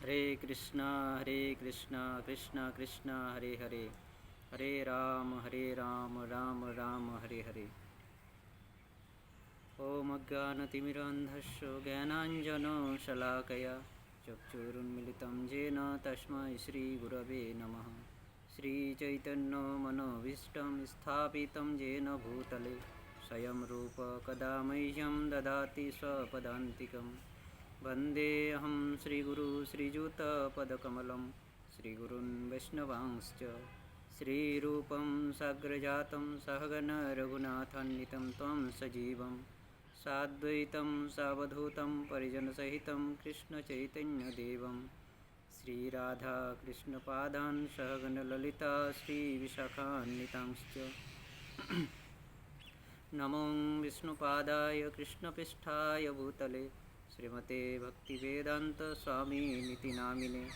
हरे कृष्णा कृष्णा कृष्णा हरे हरे, हरे राम राम राम हरे हरे। ॐ अज्ञानतिमिरान्धस्य ज्ञानाञ्जनशलाकया चक्षुरुन्मिलितं येन तस्मै श्रीगुरवे नमः। श्रीचैतन्यमनोभीष्टं स्थापितं येन भूतले स्वयं रूप कदा मह्यं ददाति स्वपदान्तिकं। वन्देऽहं श्रीगुरु श्रीयुतपदकमलं श्रीगुरून् वैष्णवांश्च श्रीरूपं साग्रजातं सहगण रघुनाथान्वितं त्वं सजीवं साद्वैतं सावधूतं परिजनसहितं कृष्णचैतन्यदेवं श्रीराधाकृष्णपादान् सहगण ललिता श्रीविशाखान्वितांश्च नमो विष्णुपादाय कृष्णपृष्ठाय भूतले श्रीमते भक्तिवेदान्तस्वामिनिति नामिने।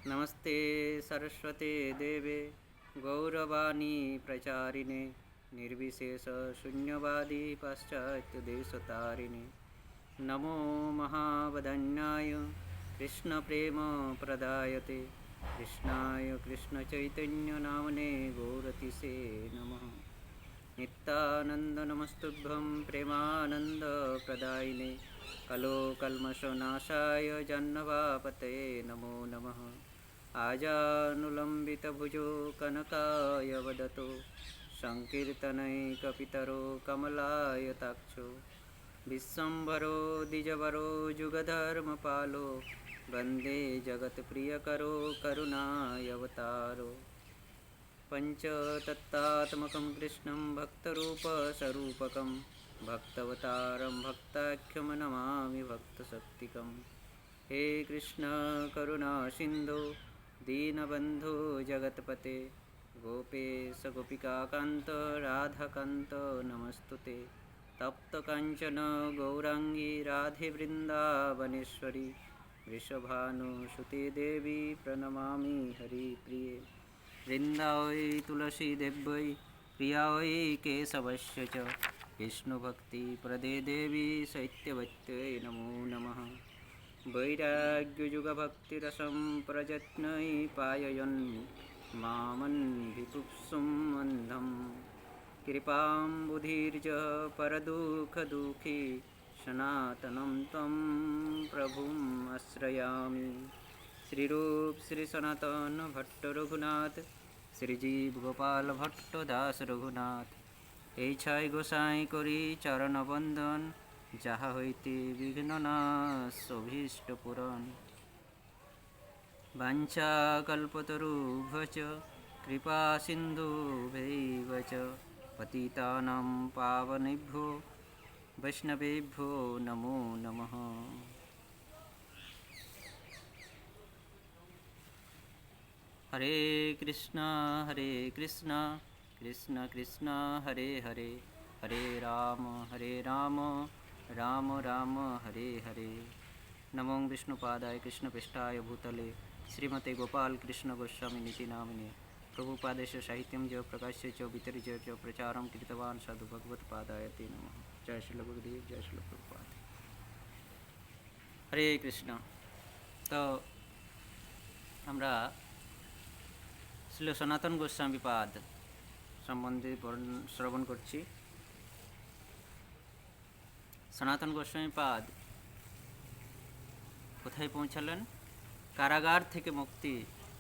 नमस्ते सरस्वते देवे गौरवाणी प्रचारिणे निर्विशेषशून्यवादी पाश्चात्यदेशतारिणे। नमो महावदन्याय कृष्णप्रेमप्रदायते कृष्णाय कृष्णचैतन्यनामने गौरतिसे नमः। नित्यानन्दनमस्तुभ्यं प्रेमानन्दप्रदायिने कलोकल्मषनाशाय जाह्नवापतये नमो नमः। आजानुलम्बितभुजो कनकाय वदतो संकीर्तनैकपितरो कमलायताक्षो विश्वम्भरो द्विजवरो जुगधर्मपालो वन्दे जगत्प्रियकरो करुणायवतारो। पञ्चतत्त्वात्मकं कृष्णं भक्तरूपस्वरूपकं भक्तवतारं भक्ताख्यं नमामि भक्तशक्तिकं। हे कृष्ण करुणा सिन्धो दीनबन्धो जगत्पते गोपेश गोपिकान्त राधाकान्त नमस्तुते। तप्तकाञ्चन गौराङ्गी राधे वृन्दावनेश्वरी वृषभानुसुते देवी प्रणमामि हरिप्रिये। वृन्दावै तुलसीदेव्यै प्रियायै केशवस्य च विष्णुभक्तिप्रदे देवी शैत्यवत्यै नमो नमः। वैराग्ययुगभक्तिरसं प्रयत्नै पाययन् मामन्विपुप्सुम् अन्धं कृपाम्बुधिर्ज परदुःखदुःखी सनातनं त्वं प्रभुम् आश्रयामि। श्रीरूप श्री सनातन भट्ट रघुनाथ श्रीजीव गोपाल भट्ट दास रघुनाथ এই ছয় গোসাই করি চরণ বন্দন যাহা হইতে বিঘ্ন নাশ অভীষ্ট পূরণ। বাঞ্ছা কল্পতরুভ্যশ্চ কৃপা সিন্ধুভ্যৈব চ পতিতানাং পাবনেভ্যো বৈষ্ণবেভ্যো নমো নমঃ। हरे कृष्णा कृष्ण कृष्ण हरे हरे, हरे राम राम राम हरे हरे। नमो विष्णुपादाय कृष्णपृष्ठाय भूतले श्रीमते गोपाल कृष्ण गोस्वामी नीति नामिने। प्रभुपादेश साहित्यं च प्रकाश्य च वितरित च प्रचारं कृतवान् साधु भगवत्पादाय ते नमः। जय श्री गुरुदेव, जय श्री प्रभुपाद। हरे कृष्ण। तो আমরা শ্রীল সনাতন গোস্বামী পাদ সম্বন্ধে শ্রবণ করছি। সনাতন গোস্বামী পাদ কোথায় পৌঁছালেন? কারাগার থেকে মুক্তি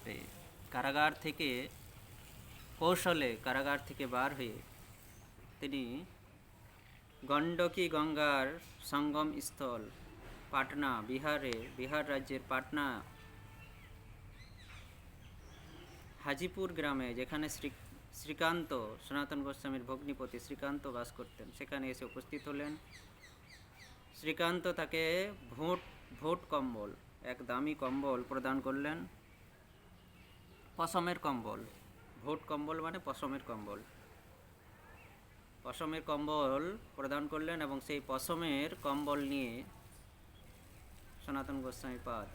পেয়ে, কারাগার থেকে কৌশলে কারাগার থেকে বার হয়ে তিনি গণ্ডকী গঙ্গার সঙ্গম স্থল পাটনা, বিহার রাজ্যের পাটনা হাজিপুর গ্রামে, যেখানে শ্রীকান্ত সনাতন গোস্বামীর ভগ্নিপতি শ্রীকান্ত বাস করতেন, সেখানে এসে উপস্থিত হলেন। শ্রীকান্ত তাকে ভোট কম্বল, এক দামি কম্বল প্রদান করলেন, পশমের কম্বল। ভোট কম্বল মানে পশমের কম্বল। পশমের কম্বল প্রদান করলেন এবং সেই পশমের কম্বল নিয়ে সনাতন গোস্বামী পাদ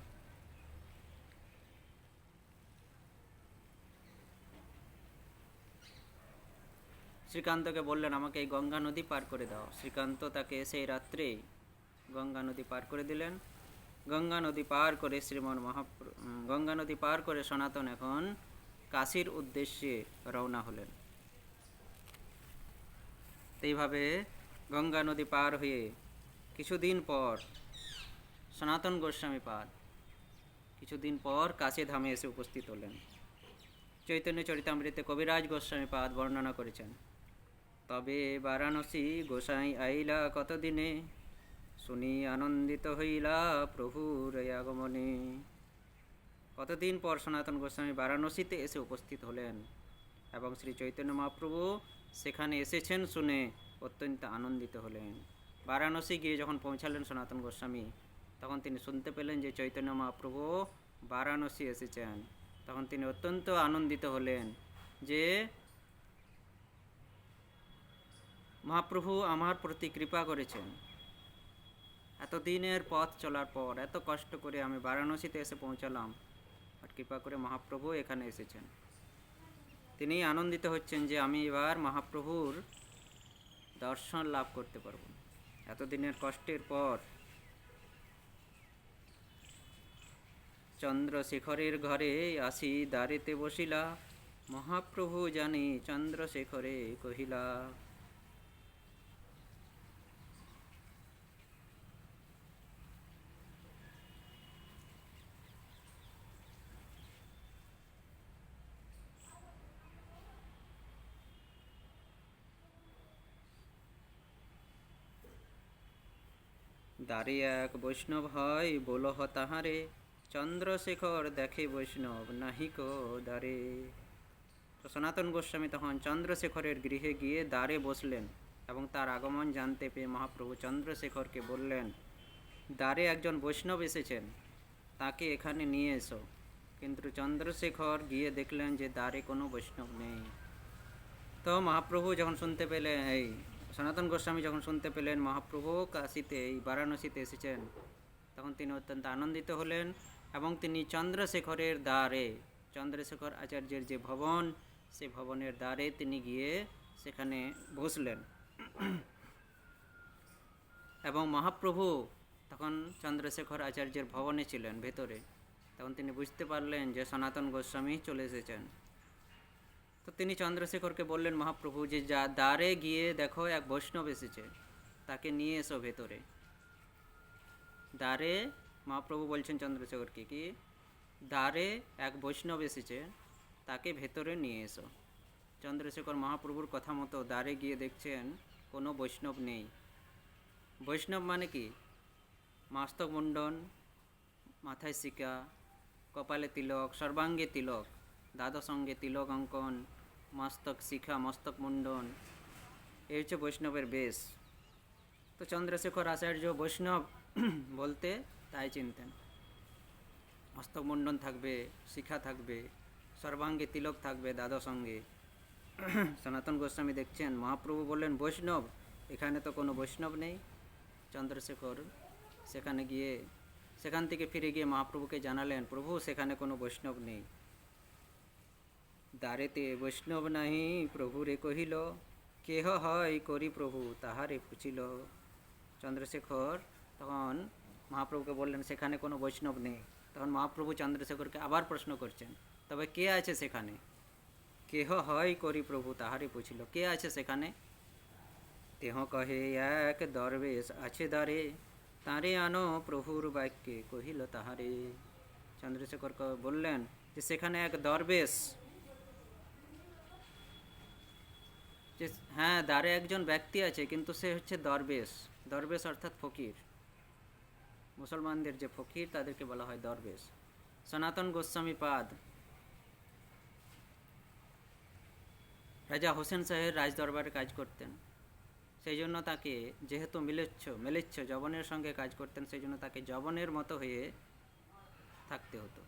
শ্রীকান্তকে বললেন, আমাকে এই গঙ্গা নদী পার করে দাও। শ্রীকান্ত তাকে সেই রাত্রে গঙ্গা নদী পার করে দিলেন গঙ্গা নদী পার করে গঙ্গা নদী পার করে সনাতন এখন কাশীর উদ্দেশ্যে রওনা হলেন। এইভাবে গঙ্গা নদী পার হয়ে কিছুদিন পর সনাতন গোস্বামী পাদ কিছুদিন পর কাশী ধামে এসে উপস্থিত হলেন। চৈতন্য চরিতামৃতে কবিরাজ গোস্বামী পাদ বর্ণনা করেছেন, তবে বারাণসী গোসাই আইলা কতদিনে, শুনি আনন্দিত হইলা প্রভুর আগমনে। কতদিন পর সনাতন গোস্বামী বারাণসীতে এসে উপস্থিত হলেন এবং শ্রী চৈতন্য মহাপ্রভু সেখানে এসেছেন শুনে অত্যন্ত আনন্দিত হলেন। বারাণসী গিয়ে যখন পৌঁছালেন সনাতন গোস্বামী, তখন তিনি শুনতে পেলেন যে চৈতন্য মহাপ্রভু বারাণসী এসেছেন। তখন তিনি অত্যন্ত আনন্দিত হলেন যে মহাপ্রভু আমার প্রতি কৃপা করেছেন। এতদিনের পথ চলার পর এত কষ্ট করে আমি বারাণসীতে এসে পৌঁছালাম, আর কৃপা করে মহাপ্রভু এখানে এসেছেন। তিনি আনন্দিত হচ্ছেন যে আমি এবার মহাপ্রভুর দর্শন লাভ করতে পারব। এতদিনের কষ্টের পর চন্দ্রশেখরের ঘরে আসি দ্বারেতে বসিলা, মহাপ্রভু জানি চন্দ্রশেখরে কহিলা। দ্বারে এক বৈষ্ণব হয় বলহ তাহারে, চন্দ্রশেখর দেখে বৈষ্ণব নাহিক দ্বারে। তো সনাতন গোস্বামী তখন চন্দ্রশেখরের গৃহে গিয়ে দ্বারে বসলেন এবং তার আগমন জানতে পেয়ে মহাপ্রভু চন্দ্রশেখরকে বললেন, দ্বারে একজন বৈষ্ণব এসেছেন, তাকে এখানে নিয়ে এসো। কিন্তু চন্দ্রশেখর গিয়ে দেখলেন যে দ্বারে কোনো বৈষ্ণব নেই। তো মহাপ্রভু যখন শুনতে পেলেন, সনাতন গোস্বামী যখন শুনতে পেলেন মহাপ্রভু কাশীতে এই বারাণসীতে এসেছেন, তখন তিনি অত্যন্ত আনন্দিত হলেন এবং তিনি চন্দ্রশেখরের দ্বারে, চন্দ্রশেখর আচার্যের যে ভবন, সে ভবনের দ্বারে তিনি গিয়ে সেখানে বসলেন। এবং মহাপ্রভু তখন চন্দ্রশেখর আচার্যের ভবনে ছিলেন ভেতরে। তখন তিনি বুঝতে পারলেন যে সনাতন গোস্বামী চলে এসেছেন। তো তিনি চন্দ্রশেখরকে বললেন, মহাপ্রভু যে দ্বারে গিয়ে দেখো এক বৈষ্ণব এসেছে, তাকে নিয়ে এসো ভেতরে। দ্বারে মহাপ্রভু বলছেন চন্দ্রশেখরকে কি দ্বারে এক বৈষ্ণব এসেছে, তাকে ভেতরে নিয়ে এসো। চন্দ্রশেখর মহাপ্রভুর কথা মতো দ্বারে গিয়ে দেখছেন কোনো বৈষ্ণব নেই। বৈষ্ণব মানে কি? মস্তক মুন্ডন, মাথায় শিকা, কপালে তিলক, সর্বাঙ্গে তিলক, দ্বাদশ অঙ্গে তিলক অঙ্কন, মস্তক শিখা, মস্তক মুন্ডন, এই হচ্ছে বৈষ্ণবের বেশ। তো চন্দ্রশেখর আচার্য বৈষ্ণব বলতে তাই চিনতেন। মস্তক মুন্ডন থাকবে, শিখা থাকবে, সর্বাঙ্গে তিলক থাকবে, দ্বাদশ অঙ্গে। সনাতন গোস্বামী দেখছেন মহাপ্রভু বললেন বৈষ্ণব, এখানে তো কোনো বৈষ্ণব নেই। চন্দ্রশেখর সেখান থেকে ফিরে গিয়ে মহাপ্রভুকে জানালেন, প্রভু সেখানে কোনো বৈষ্ণব নেই। দ্বারেতে বৈষ্ণব নাহি প্রভুরে কহিল, কেহ হয় করি প্রভু তাহারে পুছিল। চন্দ্রশেখর তখন মহাপ্রভুকে বললেন সেখানে কোনো বৈষ্ণব নেই। তখন মহাপ্রভু চন্দ্রশেখরকে আবার প্রশ্ন করছেন, তবে কে আছে সেখানে? কেহ হয় করি প্রভু তাহারে পুছিল, কে আছে সেখানে? তেহ কহে এক দরবেশ আছে দ্বারে, তাঁরে আনো প্রভুর বাক্যে কহিল তাহারে। চন্দ্রশেখর বললেন যে সেখানে এক দরবেশ, যে হ্যাঁ দ্বারে একজন ব্যক্তি আছে, কিন্তু সে হচ্ছে দরবেশ। দরবেশ অর্থাৎ ফকির। মুসলমানদের যে ফকির তাদেরকে বলা হয় দরবেশ। সনাতন গোস্বামী পাদ রাজা হোসেন শাহের রাজদরবারে কাজ করতেন। সেই জন্য তাকে, যেহেতু মিলেচ্ছ যবনের সঙ্গে কাজ করতেন, সেই জন্য তাকে যবনের মতো হয়ে থাকতে হতো,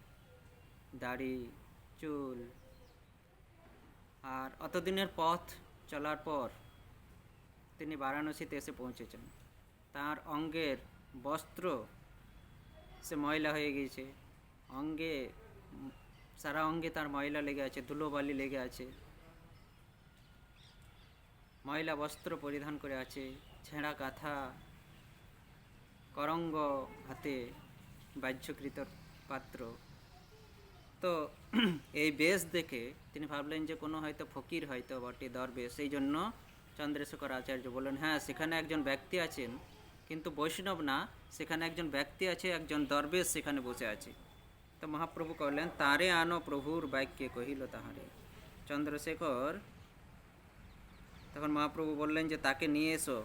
দাড়ি চুল। আর অতদিনের পথ চলার পর তিনি বারাণসীতে এসে পৌঁছেছেন। তার অঙ্গের বস্ত্র সে ময়লা হয়ে গিয়েছে, সারা অঙ্গে তার ময়লা লেগে আছে, ধুলোবালি লেগে আছে, ময়লা বস্ত্র পরিধান করে আছে, ছেঁড়া কাঁথা, করঙ্গ হাতে, বাহ্যকৃত পাত্র। তো এই বেশ দেখে তিনি ভাবলেন যে কোনো হয়তো ফকির হয়তো বটে, দরবেশ। সেই জন্য চন্দ্রশেখর আচার্য বললেন, হ্যাঁ সেখানে একজন ব্যক্তি আছেন, কিন্তু বৈষ্ণব না, সেখানে একজন ব্যক্তি আছে, একজন দরবেশ সেখানে বসে আছে। তো মহাপ্রভু কহিলেন, তারে আনো প্রভুর বাক্যে কহিল তাহারে। চন্দ্রশেখর তখন মহাপ্রভু বললেন যে তাকে নিয়ে এসো,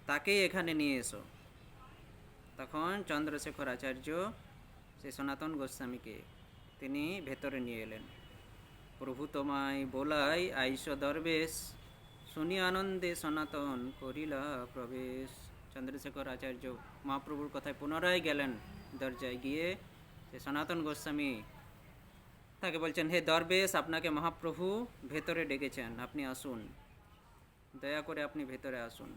তাকেই এখানে নিয়ে এসো। তখন চন্দ্রশেখর আচার্য সেই সনাতন গোস্বামীকে তিনি ভেতরে নিয়ে এলেন। প্রভু তোমায় বোলাই আইস দরবেশ, শুনি আনন্দে সনাতন করিলা প্রবেশ। চন্দ্রশেখর আচার্য মহাপ্রভুর কথায় পুনরায় গেলেন দরজায়, গিয়ে সে সনাতন গোস্বামী তাকে বলছেন, হে দরবেশ, আপনাকে মহাপ্রভু ভেতরে ডেকেছেন, আপনি আসুন, দয়া করে আপনি ভেতরে আসুন।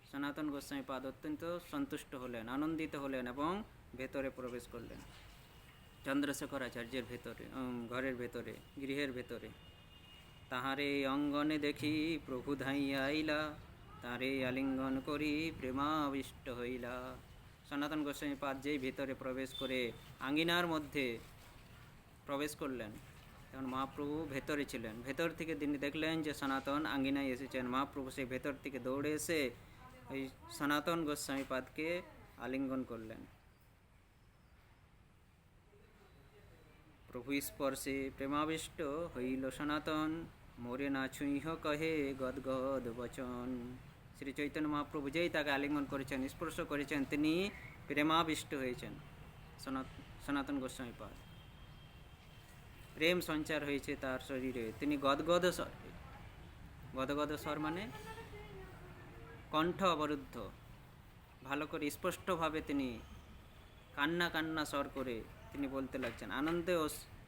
সনাতন গোস্বামী পাদ অত্যন্ত সন্তুষ্ট হলেন, আনন্দিত হলেন এবং ভেতরে প্রবেশ করলেন। চন্দ্রশেখর আচার্যের ভেতরে, ঘরের ভেতরে, গৃহের ভেতরে। তাহারে অঙ্গনে দেখি প্রভু ধাইয়া আইলা, তারে আলিঙ্গন করি প্রেমাবিষ্ট হইলা। সনাতন গোস্বামী পাদ যেই ভেতরে প্রবেশ করে আঙ্গিনার মধ্যে প্রবেশ করলেন, তখন মহাপ্রভু ভেতরে ছিলেন। ভেতর থেকে তিনি দেখলেন যে সনাতন আঙ্গিনায় এসেছেন। মহাপ্রভু সেই ভেতর থেকে দৌড়ে এসে ওই সনাতন গোস্বামী পাদকে আলিঙ্গন করলেন। প্রভু স্পর্শে প্রেমাবিষ্ট হইল সনাতন, মোরে না ছুঁইহ কহে গদগদ বচন। শ্রী চৈতন্য মহাপ্রভু যেই তাকে আলিঙ্গন করেছেন, স্পর্শ করেছেন, তিনি প্রেমাবিষ্ট হয়েছেন। সনাতন গোস্বামী পাদ প্রেম সঞ্চার হয়েছে তার শরীরে। তিনি গদগদ স্বর, গদগদ স্বর মানে কণ্ঠ অবরুদ্ধ, ভালো করে স্পষ্টভাবে তিনি কান্না কান্না স্বর করে তিনি বলতে লাগছেন। আনন্দে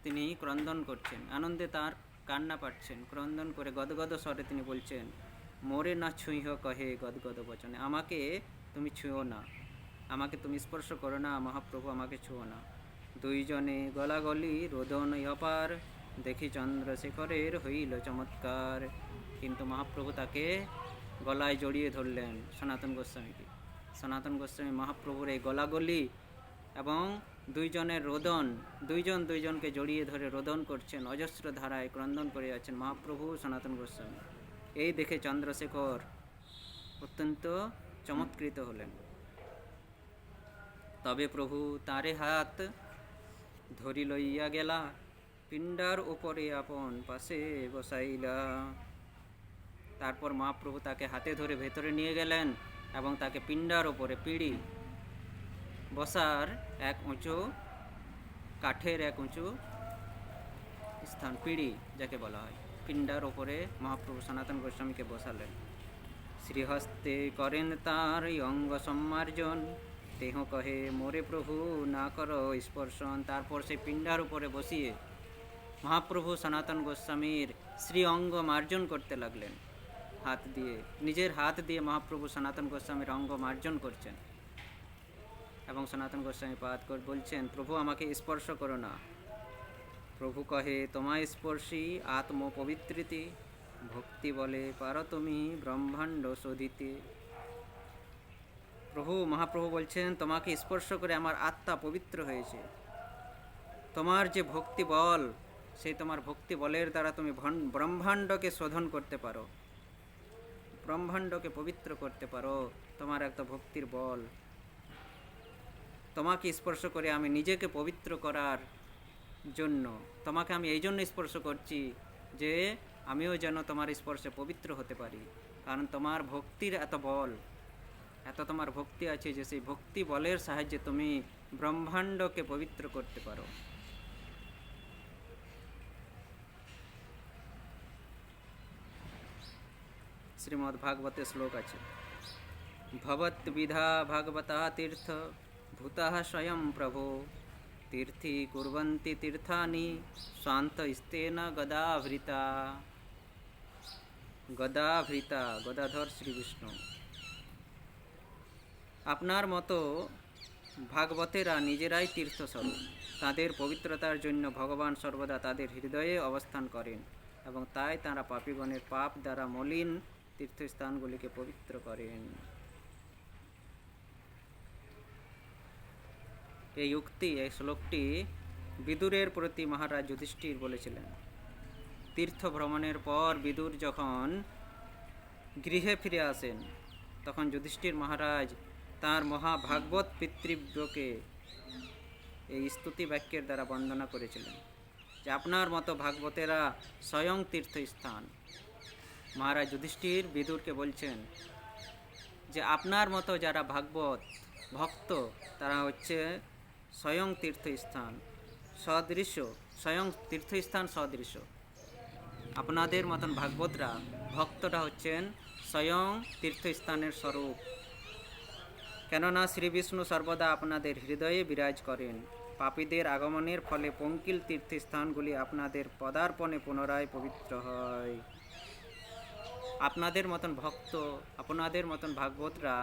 তিনি ক্রন্দন করছেন, আনন্দে তার কান্না পাচ্ছেন, ক্রন্দন করে গদগদ স্বরে তিনি বলছেন, মোরে না ছুঁইহ কহে গদগদ বচনে, আমাকে তুমি ছুঁয়ো না, আমাকে তুমি স্পর্শ করো না, মহাপ্রভু আমাকে ছুঁয়ো না। দুইজনে গলাগলি রোদন অপার, দেখি চন্দ্রশেখরের হইল চমৎকার। কিন্তু মহাপ্রভু তাকে গলায় জড়িয়ে ধরলেন, সনাতন গোস্বামীকে। সনাতন গোস্বামী মহাপ্রভুর এই গলাগলি এবং দুইজনের রোদন, দুইজনকে জড়িয়ে ধরে রোদন করছেন, অজস্র ধারায় ক্রন্দন করে যাচ্ছেন মহাপ্রভু, সনাতন গোস্বামী। এই দেখে চন্দ্রশেখর অত্যন্ত চমৎকৃত হলেন। তবে প্রভু তারে হাত ধরি লইয়া গেলা, পিণ্ডার উপরে আপন পাশে বসাইলা। তারপর মহাপ্রভু তাকে হাতে ধরে ভেতরে নিয়ে গেলেন এবং তাকে পিণ্ডার ওপরে, পিঁড়ি বসার এক উঁচু কাঠের এক উঁচু স্থান, পিঁড়ি যাকে বলা হয়, পিণ্ডার ওপরে মহাপ্রভু সনাতন গোস্বামীকে বসালেন। শ্রীহস্তে করেন তার অঙ্গ সম্মার্জন, দেহ কহে মোরে প্রভু না করো স্পর্শন। তারপর সেই পিণ্ডার উপরে বসিয়ে মহাপ্রভু সনাতন গোস্বামীর শ্রী অঙ্গ মার্জন করতে লাগলেন হাত দিয়ে, নিজের হাত দিয়ে মহাপ্রভু সনাতন গোস্বামীর অঙ্গ মার্জন করছেন। এবং সনাতন গোস্বামী পাদ বলছেন, প্রভু আমাকে স্পর্শ করো না। প্রভু কহে, তোমায় স্পর্শী আত্ম পবিত্রিতি, ভক্তি বলে পারো তুমি ব্রহ্মাণ্ড শোধিতে। মহাপ্রভু বলছেন, তোমাকে স্পর্শ করে আমার আত্মা পবিত্র হয়েছে। তোমার যে ভক্তি বল, সেই তোমার ভক্তি বলের দ্বারা তুমি ব্রহ্মাণ্ডকে শোধন করতে পারো, ব্রহ্মাণ্ডকে পবিত্র করতে পারো, তোমার একটা ভক্তির বল। তোমাকে স্পর্শ করে আমি নিজেকে পবিত্র করার জন্য, তোমাকে আমি এই জন্য স্পর্শ করছি যে আমিও যেন তোমার স্পর্শে পবিত্র হতে পারি। কারণ তোমার ভক্তির এত বল, এত তোমার ভক্তি আছে যে সেই ভক্তি বলের সাহায্যে তুমি ব্রহ্মাণ্ডকে পবিত্র করতে পারো। শ্রীমদ্ ভাগবতে শ্লোক আছে, ভবত বিধা ভাগবতা তীর্থ ভূতঃ স্বয়ং প্রভো, তীর্থী কুর্বন্তি তীর্থানি শান্ত স্তেন গদাভৃতা। গদাভৃতা, গদাধর শ্রীবিষ্ণু। আপনার মতো ভাগবতেরা নিজেরাই তীর্থস্বরূপ, তাদের পবিত্রতার জন্য ভগবান সর্বদা তাদের হৃদয়ে অবস্থান করেন এবং তাই তাঁরা পাপীগণের পাপ দ্বারা মলিন তীর্থস্থানগুলিকে পবিত্র করেন। এই উক্তি, এই শ্লোকটি বিদুরের প্রতি মহারাজ যুধিষ্ঠির বলেছিলেন। তীর্থ ভ্রমণের পর বিদুর যখন গৃহে ফিরে আসেন, তখন যুধিষ্ঠির মহারাজ তাঁর মহাভাগবত পিতৃব্যকে এই স্তুতি বাক্যের দ্বারা বন্দনা করেছিলেন যে আপনার মতো ভাগবতেরা স্বয়ং তীর্থস্থান। মহারাজ যুধিষ্ঠির বিদুরকে বলছেন যে আপনার মতো যারা ভাগবত ভক্ত তারা হচ্ছে স্বয়ং তীর্থস্থান সদৃশ্য, স্বয়ং তীর্থস্থান সদৃশ্য। আপনাদের মতন ভাগবতরা ভক্তরা হচ্ছেন স্বয়ং তীর্থস্থানের স্বরূপ। কেননা শ্রী বিষ্ণু সর্বদা আপনাদের হৃদয়ে বিরাজ করেন। পাপীদের আগমনের ফলে পঙ্কিল তীর্থস্থানগুলি আপনাদের পদার্পণে পুনরায় পবিত্র হয়। আপনাদের মতন ভক্ত, আপনাদের মতন ভাগবতরা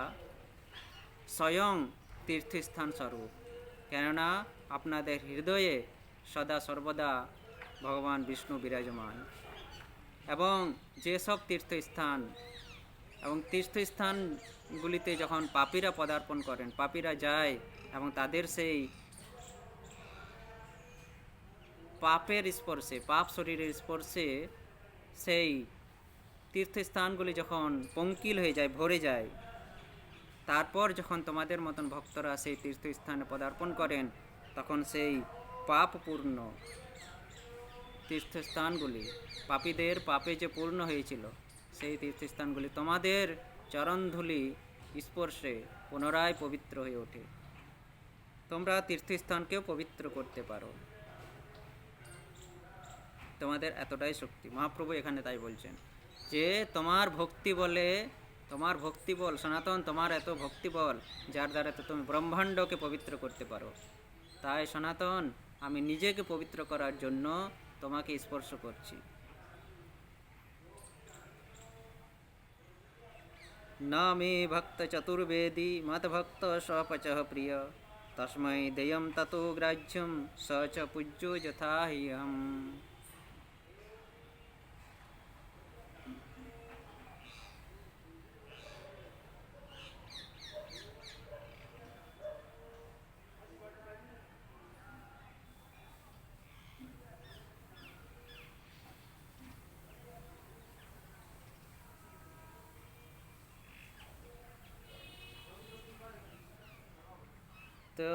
স্বয়ং তীর্থস্থান স্বরূপ, কেননা আপনাদের হৃদয়ে সদা সর্বদা ভগবান বিষ্ণু বিরাজমান। এবং যেসব তীর্থস্থান এবং তীর্থস্থানগুলিতে যখন পাপীরা পদার্পণ করেন, পাপীরা যায় এবং তাদের সেই পাপের স্পর্শে, পাপ শরীরের স্পর্শে সেই তীর্থস্থানগুলি যখন পঙ্কিল হয়ে যায়, ভরে যায়, তারপর যখন তোমাদের মতন ভক্তরা সেই তীর্থস্থানে পদার্পণ করেন, তখন সেই পাপপূর্ণ তীর্থস্থানগুলি, পাপীদের পাপে যে পূর্ণ হয়েছিল, সেই তীর্থস্থানগুলি তোমাদের চরণধূলি স্পর্শে পুনরায় পবিত্র হয়ে ওঠে। তোমরা তীর্থস্থানকেও পবিত্র করতে পারো, তোমাদের এতটাই শক্তি। মহাপ্রভু এখানে তাই বলছেন যে তোমার ভক্তি বলে, তোমার ভক্তি বল সনাতন, তোমার এত ভক্তি বল যার দ্বারা তো তুমি ব্রহ্মাণ্ডকে পবিত্র করতে পারো। তাই সনাতন, আমি নিজেকে পবিত্র করার জন্য তোমাকে স্পর্শ করছি। না মে ভক্ত চতুর্বেদী মত ভক্ত স্বপচ প্রিয় তস্मै দেয়ম ততো গ্রাহ্যম স চ পূজ্যো যথাহ্যহম। তো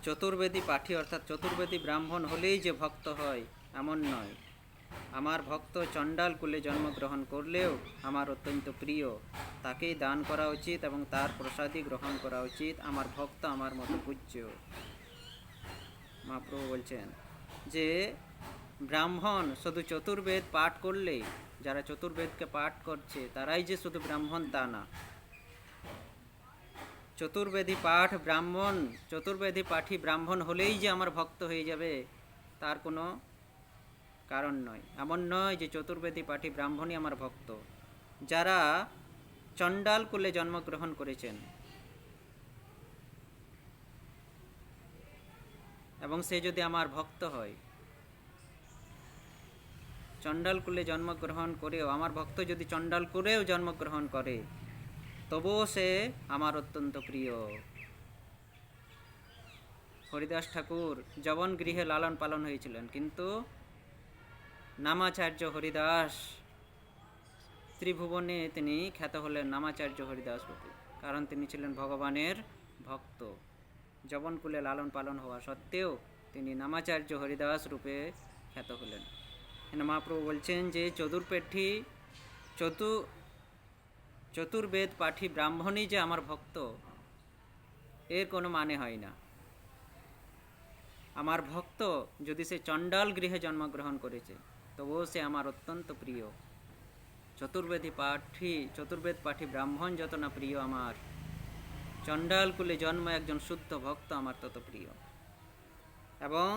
চতুর্বেদী পাঠী অর্থাৎ চতুর্বেদী ব্রাহ্মণ হলেই যে ভক্ত হয় এমন নয়। আমার ভক্ত চণ্ডাল কুলে জন্মগ্রহণ করলেও আমার অত্যন্ত প্রিয়, তাকেই দান করা উচিত এবং তার প্রসাদই গ্রহণ করা উচিত। আমার ভক্ত আমার মতো পূজ্য। মহাপ্রভু বলছেন যে ব্রাহ্মণ শুধু চতুর্বেদ পাঠ করলেই, যারা চতুর্বেদকে পাঠ করছে তারাই যে শুধু ব্রাহ্মণ তা না। চতুর্বেদী পাঠ ব্রাহ্মণ, চতুর্বেদী পাঠী ব্রাহ্মণ হলেই যে আমার ভক্ত হয়ে যাবে তার কোনো কারণ নয়। এমন নয় যে চতুর্বেদী পাঠী ব্রাহ্মণই আমার ভক্ত। যারা চণ্ডাল কুলে জন্মগ্রহণ করেছেন এবং সে যদি আমার ভক্ত হয়, চণ্ডাল কুলে জন্মগ্রহণ করেও, আমার ভক্ত যদি চণ্ডাল কুলেও জন্মগ্রহণ করে, তবুও সে আমার অত্যন্ত প্রিয়। হরিদাস ঠাকুর যবন গৃহে লালন পালন হয়েছিলেন, কিন্তু নামাচার্য হরিদাস, ত্রিভুবনে তিনি খ্যাত হলেন নামাচার্য হরিদাস রূপে, কারণ তিনি ছিলেন ভগবানের ভক্ত। যবনকুলে লালন পালন হওয়া সত্ত্বেও তিনি নামাচার্য হরিদাস রূপে খ্যাত হলেন। মহাপ্রভু বলছেন যে চতুর্বেদ পাঠী ব্রাহ্মণই যে আমার ভক্ত, এর কোনো মানে হয় না। আমার ভক্ত যদি সে চণ্ডাল গৃহে জন্মগ্রহণ করেছে, তবুও সে আমার অত্যন্ত প্রিয়। চতুর্বেদ পাঠী ব্রাহ্মণ যত না প্রিয় আমার, চণ্ডাল কুলে জন্ম একজন শুদ্ধ ভক্ত আমার তত প্রিয়। এবং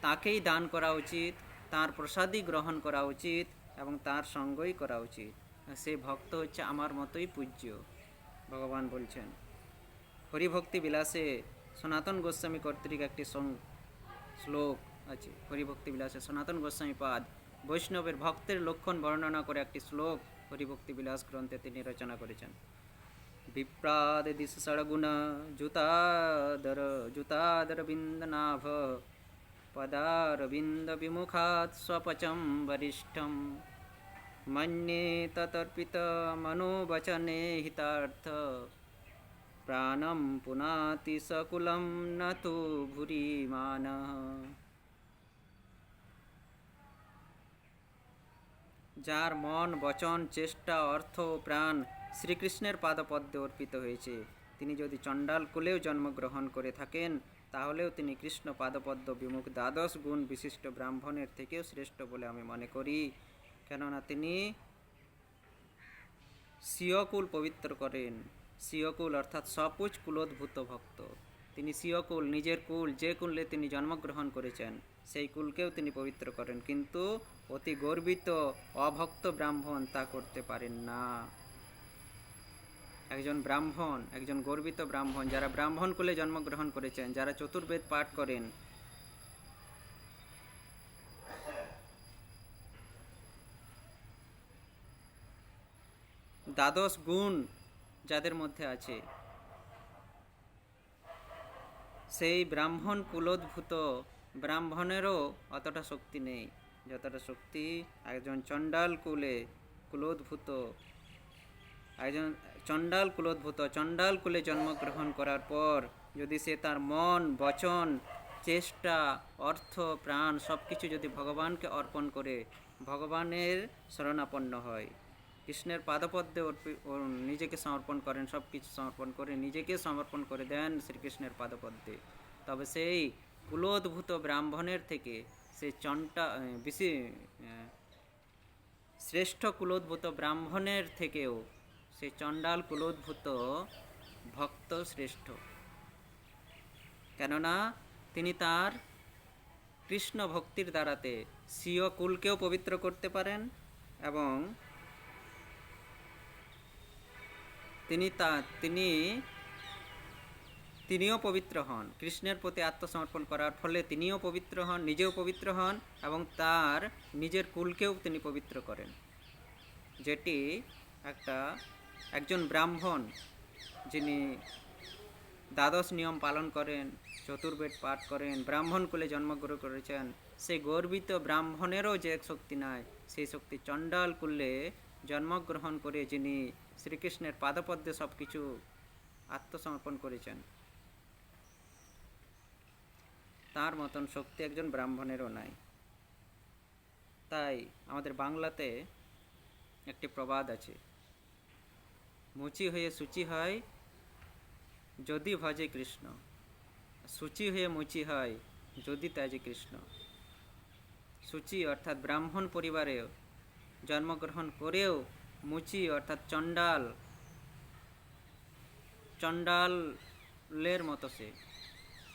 তাকেই দান করা উচিত, তার প্রসাদই গ্রহণ করা উচিত এবং তার সঙ্গই করা উচিত। সে ভক্ত হচ্ছে আমার মতোই পূজ্য। ভগবান বলছেন হরিভক্তি বিলাসে সনাতন গোস্বামী কর্তৃক একটি শ্লোক আছে হরিভক্তি বিলাসে। সনাতন গোস্বামী পাদ বৈষ্ণবের ভক্তের লক্ষণ বর্ণনা করে একটি শ্লোক হরিভক্তি বিলাস গ্রন্থে তিনি রচনা করেছেন। বিপ্রাদ দিশ ষড়গুণ জুতাদর বিন্দনাভ পদারবিন্দ বিমুখাৎ স্বপচম বরিষ্ঠম মন্যে ততর্পিত মনোবচনে হিতার্থ প্রাণম পুনাতি সকুলম ন তু ভুরিমানঃ। যার মন বচন চেষ্টা অর্থ ও প্রাণ শ্রীকৃষ্ণের পাদপদ্মে অর্পিত হয়েছে, তিনি যদি চণ্ডাল কুলেও জন্মগ্রহণ করে থাকেন তাহলেও তিনি কৃষ্ণ পাদপদ্ম বিমুখ দ্বাদশ গুণ বিশিষ্ট ব্রাহ্মণের থেকেও শ্রেষ্ঠ বলে আমি মনে করি। কেননা তিনি স্বীয়কুল পবিত্র করেন। স্বীয়কুল অর্থাৎ সপুজ কুলোদ্ভূত ভক্ত। তিনি স্বীয়কুল, নিজের কুল, যে কুলে তিনি জন্মগ্রহণ করেছেন সেই কুলকেও তিনি পবিত্র করেন, কিন্তু অতি গর্বিত অভক্ত ব্রাহ্মণ তা করতে পারেন না। একজন ব্রাহ্মণ, একজন গর্বিত ব্রাহ্মণ, যারা ব্রাহ্মণ কুলে জন্মগ্রহণ করেছেন, যারা চতুর্বেদ পাঠ করেন, দ্বাদশ গুণ যাদের মধ্যে আছে, সেই ব্রাহ্মণ কুলোদ্ভূত ব্রাহ্মণেরও অতটা শক্তি নেই যতটা শক্তি একজন চণ্ডাল কুলোদ্ভূত চণ্ডাল কুলে জন্মগ্রহণ করার পর যদি সে তার মন বচন চেষ্টা অর্থ প্রাণ সব কিছু যদি ভগবানকে অর্পণ করে ভগবানের শরণাপন্ন হয়, কৃষ্ণের পাদপদ্মে নিজেকে সমর্পণ করেন, সব কিছু সমর্পণ করে নিজেকে সমর্পণ করে দেন শ্রীকৃষ্ণের পাদপদ্মে, তবে সেই কুলোদ্ভূত ব্রাহ্মণের থেকে সেই শ্রেষ্ঠ কুলোদ্ভূত ব্রাহ্মণের থেকেও সেই চণ্ডাল কুলোদ্ভূত ভক্ত শ্রেষ্ঠ। কেননা তিনি তার কৃষ্ণ ভক্তির দ্বারাতে স্বীয় কুলকেও পবিত্র করতে পারেন এবং তিনিও পবিত্র হন। কৃষ্ণের প্রতি আত্মসমর্পণ করার ফলে তিনিও পবিত্র হন, নিজেও পবিত্র হন এবং তার নিজের কুলকেও তিনি পবিত্র করেন, যেটি একজন ব্রাহ্মণ যিনি দ্বাদশ নিয়ম পালন করেন, চতুর্বেদ পাঠ করেন, ব্রাহ্মণ কুলে জন্মগ্রহণ করেছেন, সেই গর্বিত ব্রাহ্মণেরও যে শক্তি নাই, সেই শক্তি চণ্ডাল কুলে জন্মগ্রহণ করে যিনি শ্রীকৃষ্ণের পাদপদ্মে সব কিছু আত্মসমর্পণ করেছেন, তার মতন শক্তি একজন ব্রাহ্মণেরও নাই। তাই আমাদের বাংলাতে একটি প্রবাদ আছে, মুচি হয়ে সূচি হয় যদি ভজে কৃষ্ণ, সূচি হয়ে মুচি হয় যদি ত্যাজে কৃষ্ণ। সূচি অর্থাৎ ব্রাহ্মণ পরিবারে জন্মগ্রহণ করেও মুচি অর্থাৎ চণ্ডালের মতো সে,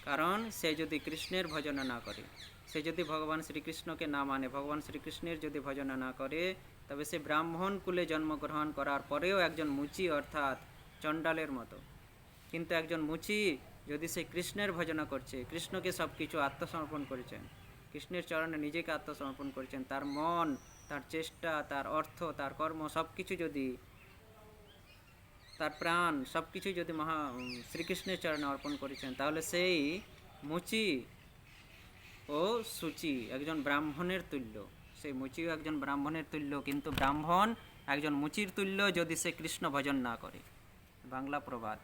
কারণ সে যদি কৃষ্ণের ভজনা না করে, সে যদি ভগবান শ্রীকৃষ্ণকে না মানে, ভগবান শ্রীকৃষ্ণের যদি ভজনা না করে, তবে সে ব্রাহ্মণ কুলে জন্মগ্রহণ করার পরেও একজন মুচি অর্থাৎ চণ্ডালের মতো। কিন্তু একজন মুচি যদি সে কৃষ্ণের ভজনা করছে, কৃষ্ণকে সব কিছু আত্মসমর্পণ করেছেন, কৃষ্ণের চরণে নিজেকে আত্মসমর্পণ করেছেন, তার মন, তার চেষ্টা, তার অর্থ, তার কর্ম সব কিছু যদি, তার প্রাণ সব কিছু যদি শ্রীকৃষ্ণের চরণে অর্পণ করেছেন, তাহলে সেই মুচি ও সূচি একজন ব্রাহ্মণের তুল্য। সেই মুচিও একজন ব্রাহ্মণের তুল্য, কিন্তু ব্রাহ্মণ একজন মুচির তুল্য যদি সে কৃষ্ণ ভজন না করে। বাংলা প্রবাদ।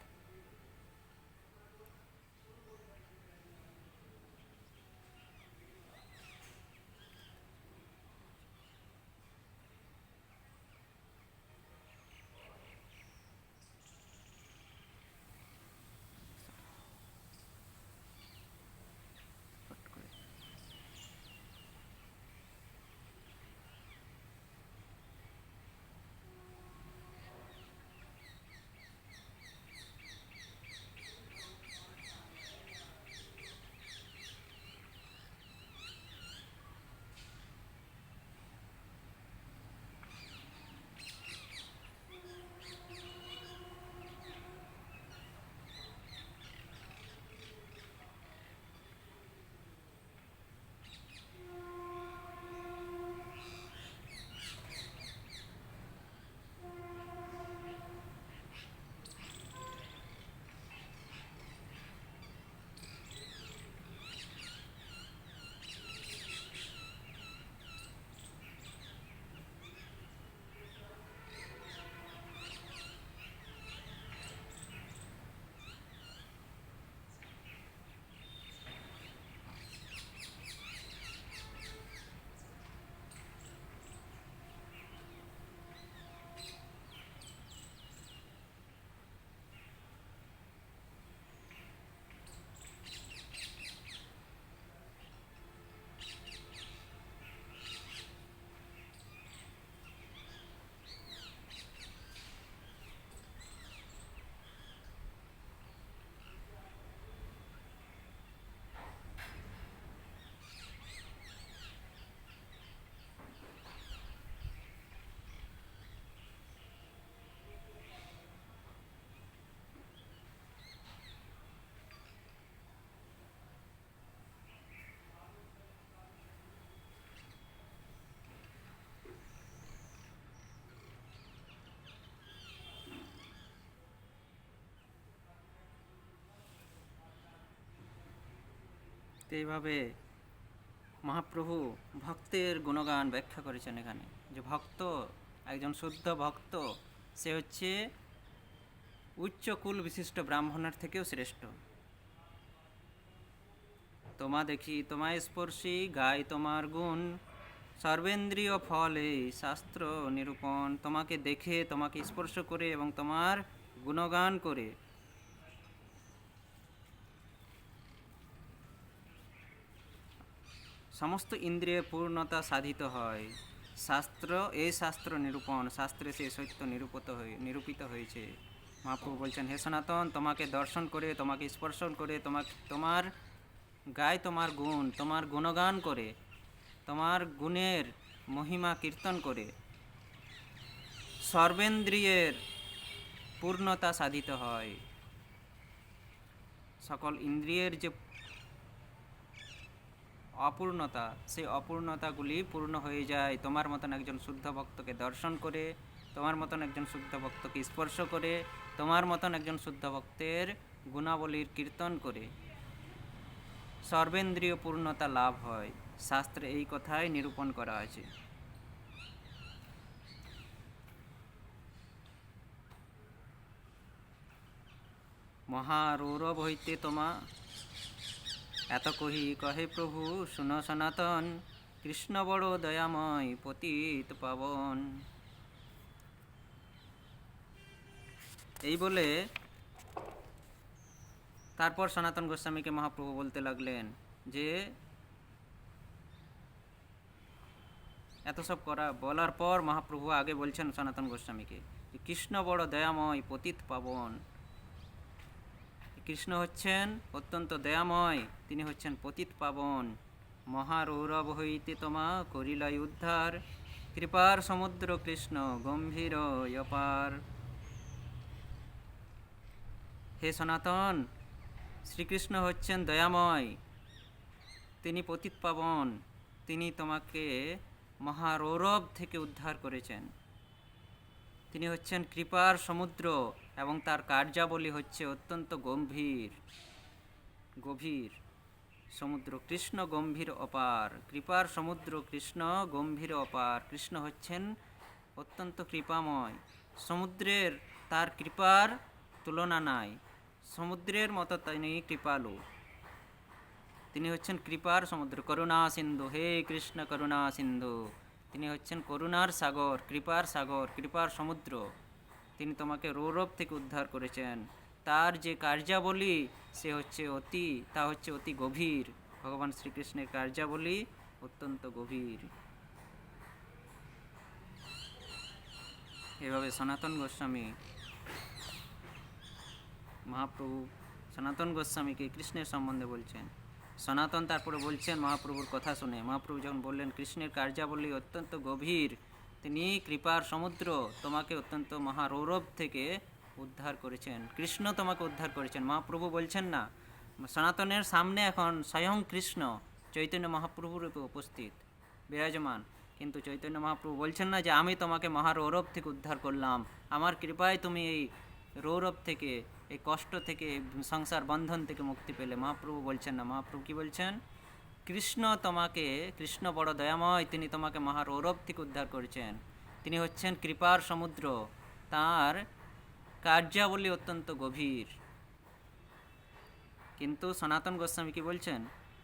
তো এইভাবে মহাপ্রভু ভক্তের গুণগান ব্যাখ্যা করেছেন এখানে, যে ভক্ত, একজন শুদ্ধ ভক্ত, সে হচ্ছে উচ্চ কুল বিশিষ্ট ব্রাহ্মণের থেকেও শ্রেষ্ঠ। তোমা দেখি তোমায় স্পর্শী, গাই তোমার গুণ, সর্বেন্দ্রিয় ফলে শাস্ত্র নিরূপণ। তোমাকে দেখে, তোমাকে স্পর্শ করে এবং তোমার গুণগান করে সমস্ত ইন্দ্রিয়ের পূর্ণতা সাধিত হয়। শাস্ত্র, এই শাস্ত্র নিরূপণ, শাস্ত্রে সে সত্য নিরূপিত হয়েছে। মহাপ্রভু বলছেন, হে সনাতন, তোমাকে দর্শন করে, তোমাকে স্পর্শন করে, তোমার গায় তোমার গুণ, তোমার গুণগান করে, তোমার গুণের মহিমা কীর্তন করে সর্বেন্দ্রিয়ের পূর্ণতা সাধিত হয়। সকল ইন্দ্রিয়ের যে অপূর্ণতা, সেই অপূর্ণতাগুলি পূর্ণ হয়ে যায় তোমার মতন একজন শুদ্ধ ভক্তকে দর্শন করে, তোমার মতন একজন শুদ্ধ ভক্তকে স্পর্শ করে, তোমার মতন একজন শুদ্ধ ভক্তের গুণাবলীর কীর্তন করে সর্বেন্দ্রিয় পূর্ণতা লাভ হয়। শাস্ত্রে এই কথাই নিরূপণ করা আছে। মহারৌরব হইতে তোমা এত কহে প্রভু, শুনো সনাতন, কৃষ্ণ বড় দয়াময় পতিত পাবন। এই বলে তারপর সনাতন গোস্বামীকে মহাপ্রভু বলতে লাগলেন যে এত সব বলার পর মহাপ্রভু আগে বলছেন সনাতন গোস্বামীকে, কৃষ্ণ বড় দয়াময় পতিত পাবন। কৃষ্ণ হচ্ছেন অত্যন্ত দয়াময়, তিনি হচ্ছেন পতিত পাবন। মহারৌরব হইতে তোমা করিলাই উদ্ধার, কৃপার সমুদ্র কৃষ্ণ গম্ভীর অপার। হে সনাতন, শ্রীকৃষ্ণ হচ্ছেন দয়াময়, তিনি পতিত পাবন, তিনি তোমাকে মহারৌরব থেকে উদ্ধার করেছেন। তিনি হচ্ছেন কৃপার সমুদ্র এবং তার কার্যাবলী হচ্ছে অত্যন্ত গভীর সমুদ্র। কৃষ্ণ গম্ভীর অপার, কৃপার সমুদ্র কৃষ্ণ গম্ভীর অপার। কৃষ্ণ হচ্ছেন অত্যন্ত কৃপাময়, সমুদ্রের, তার কৃপার তুলনা নাই, সমুদ্রের মতো তিনি কৃপালু। তিনি হচ্ছেন কৃপার সমুদ্র, করুণা সিন্ধু, হে কৃষ্ণ করুণা সিন্ধু। তিনি হচ্ছেন করুণার সাগর, কৃপার সাগর, কৃপার সমুদ্র। তিনি তোমাকে রৌরব থেকে উদ্ধার করেছেন। তার যে কার্যাবলী তা হচ্ছে অতি গভীর। ভগবান শ্রীকৃষ্ণের কার্যাবলী অত্যন্ত গভীর। এভাবে সনাতন গোস্বামী, মহাপ্রভু সনাতন গোস্বামীকে কৃষ্ণের সম্বন্ধে বলছেন। সনাতন তারপরে বলছেন মহাপ্রভুর কথা শুনে, মহাপ্রভু যখন বললেন কৃষ্ণের কার্যাবলী অত্যন্ত গভীর, তিনি কৃপার সমুদ্র, তোমাকে অত্যন্ত মহারৌরব থেকে উদ্ধার করেছেন, কৃষ্ণ তোমাকে উদ্ধার করেছেন। মহাপ্রভু বলছেন না, সনাতনের সামনে এখন স্বয়ং কৃষ্ণ চৈতন্য মহাপ্রভুর রূপে উপস্থিত বিরাজমান, কিন্তু চৈতন্য মহাপ্রভু বলছেন না যে আমি তোমাকে মহারৌরব থেকে উদ্ধার করলাম, আমার কৃপায় তুমি এই রৌরব থেকে, এই কষ্ট থেকে, সংসার বন্ধন থেকে মুক্তি পেলে। মহাপ্রভু বলছেন না, মহাপ্রভু কি বলছেন, কৃষ্ণ বড় দয়াময়, তিনি তোমাকে মহারৌরব থেকে উদ্ধার করেছেন। তিনি হচ্ছেন কৃপার সমুদ্র, তার কার্যাবলী অত্যন্ত গভীর। কিন্তু সনাতন গোস্বামী কি বলছেন,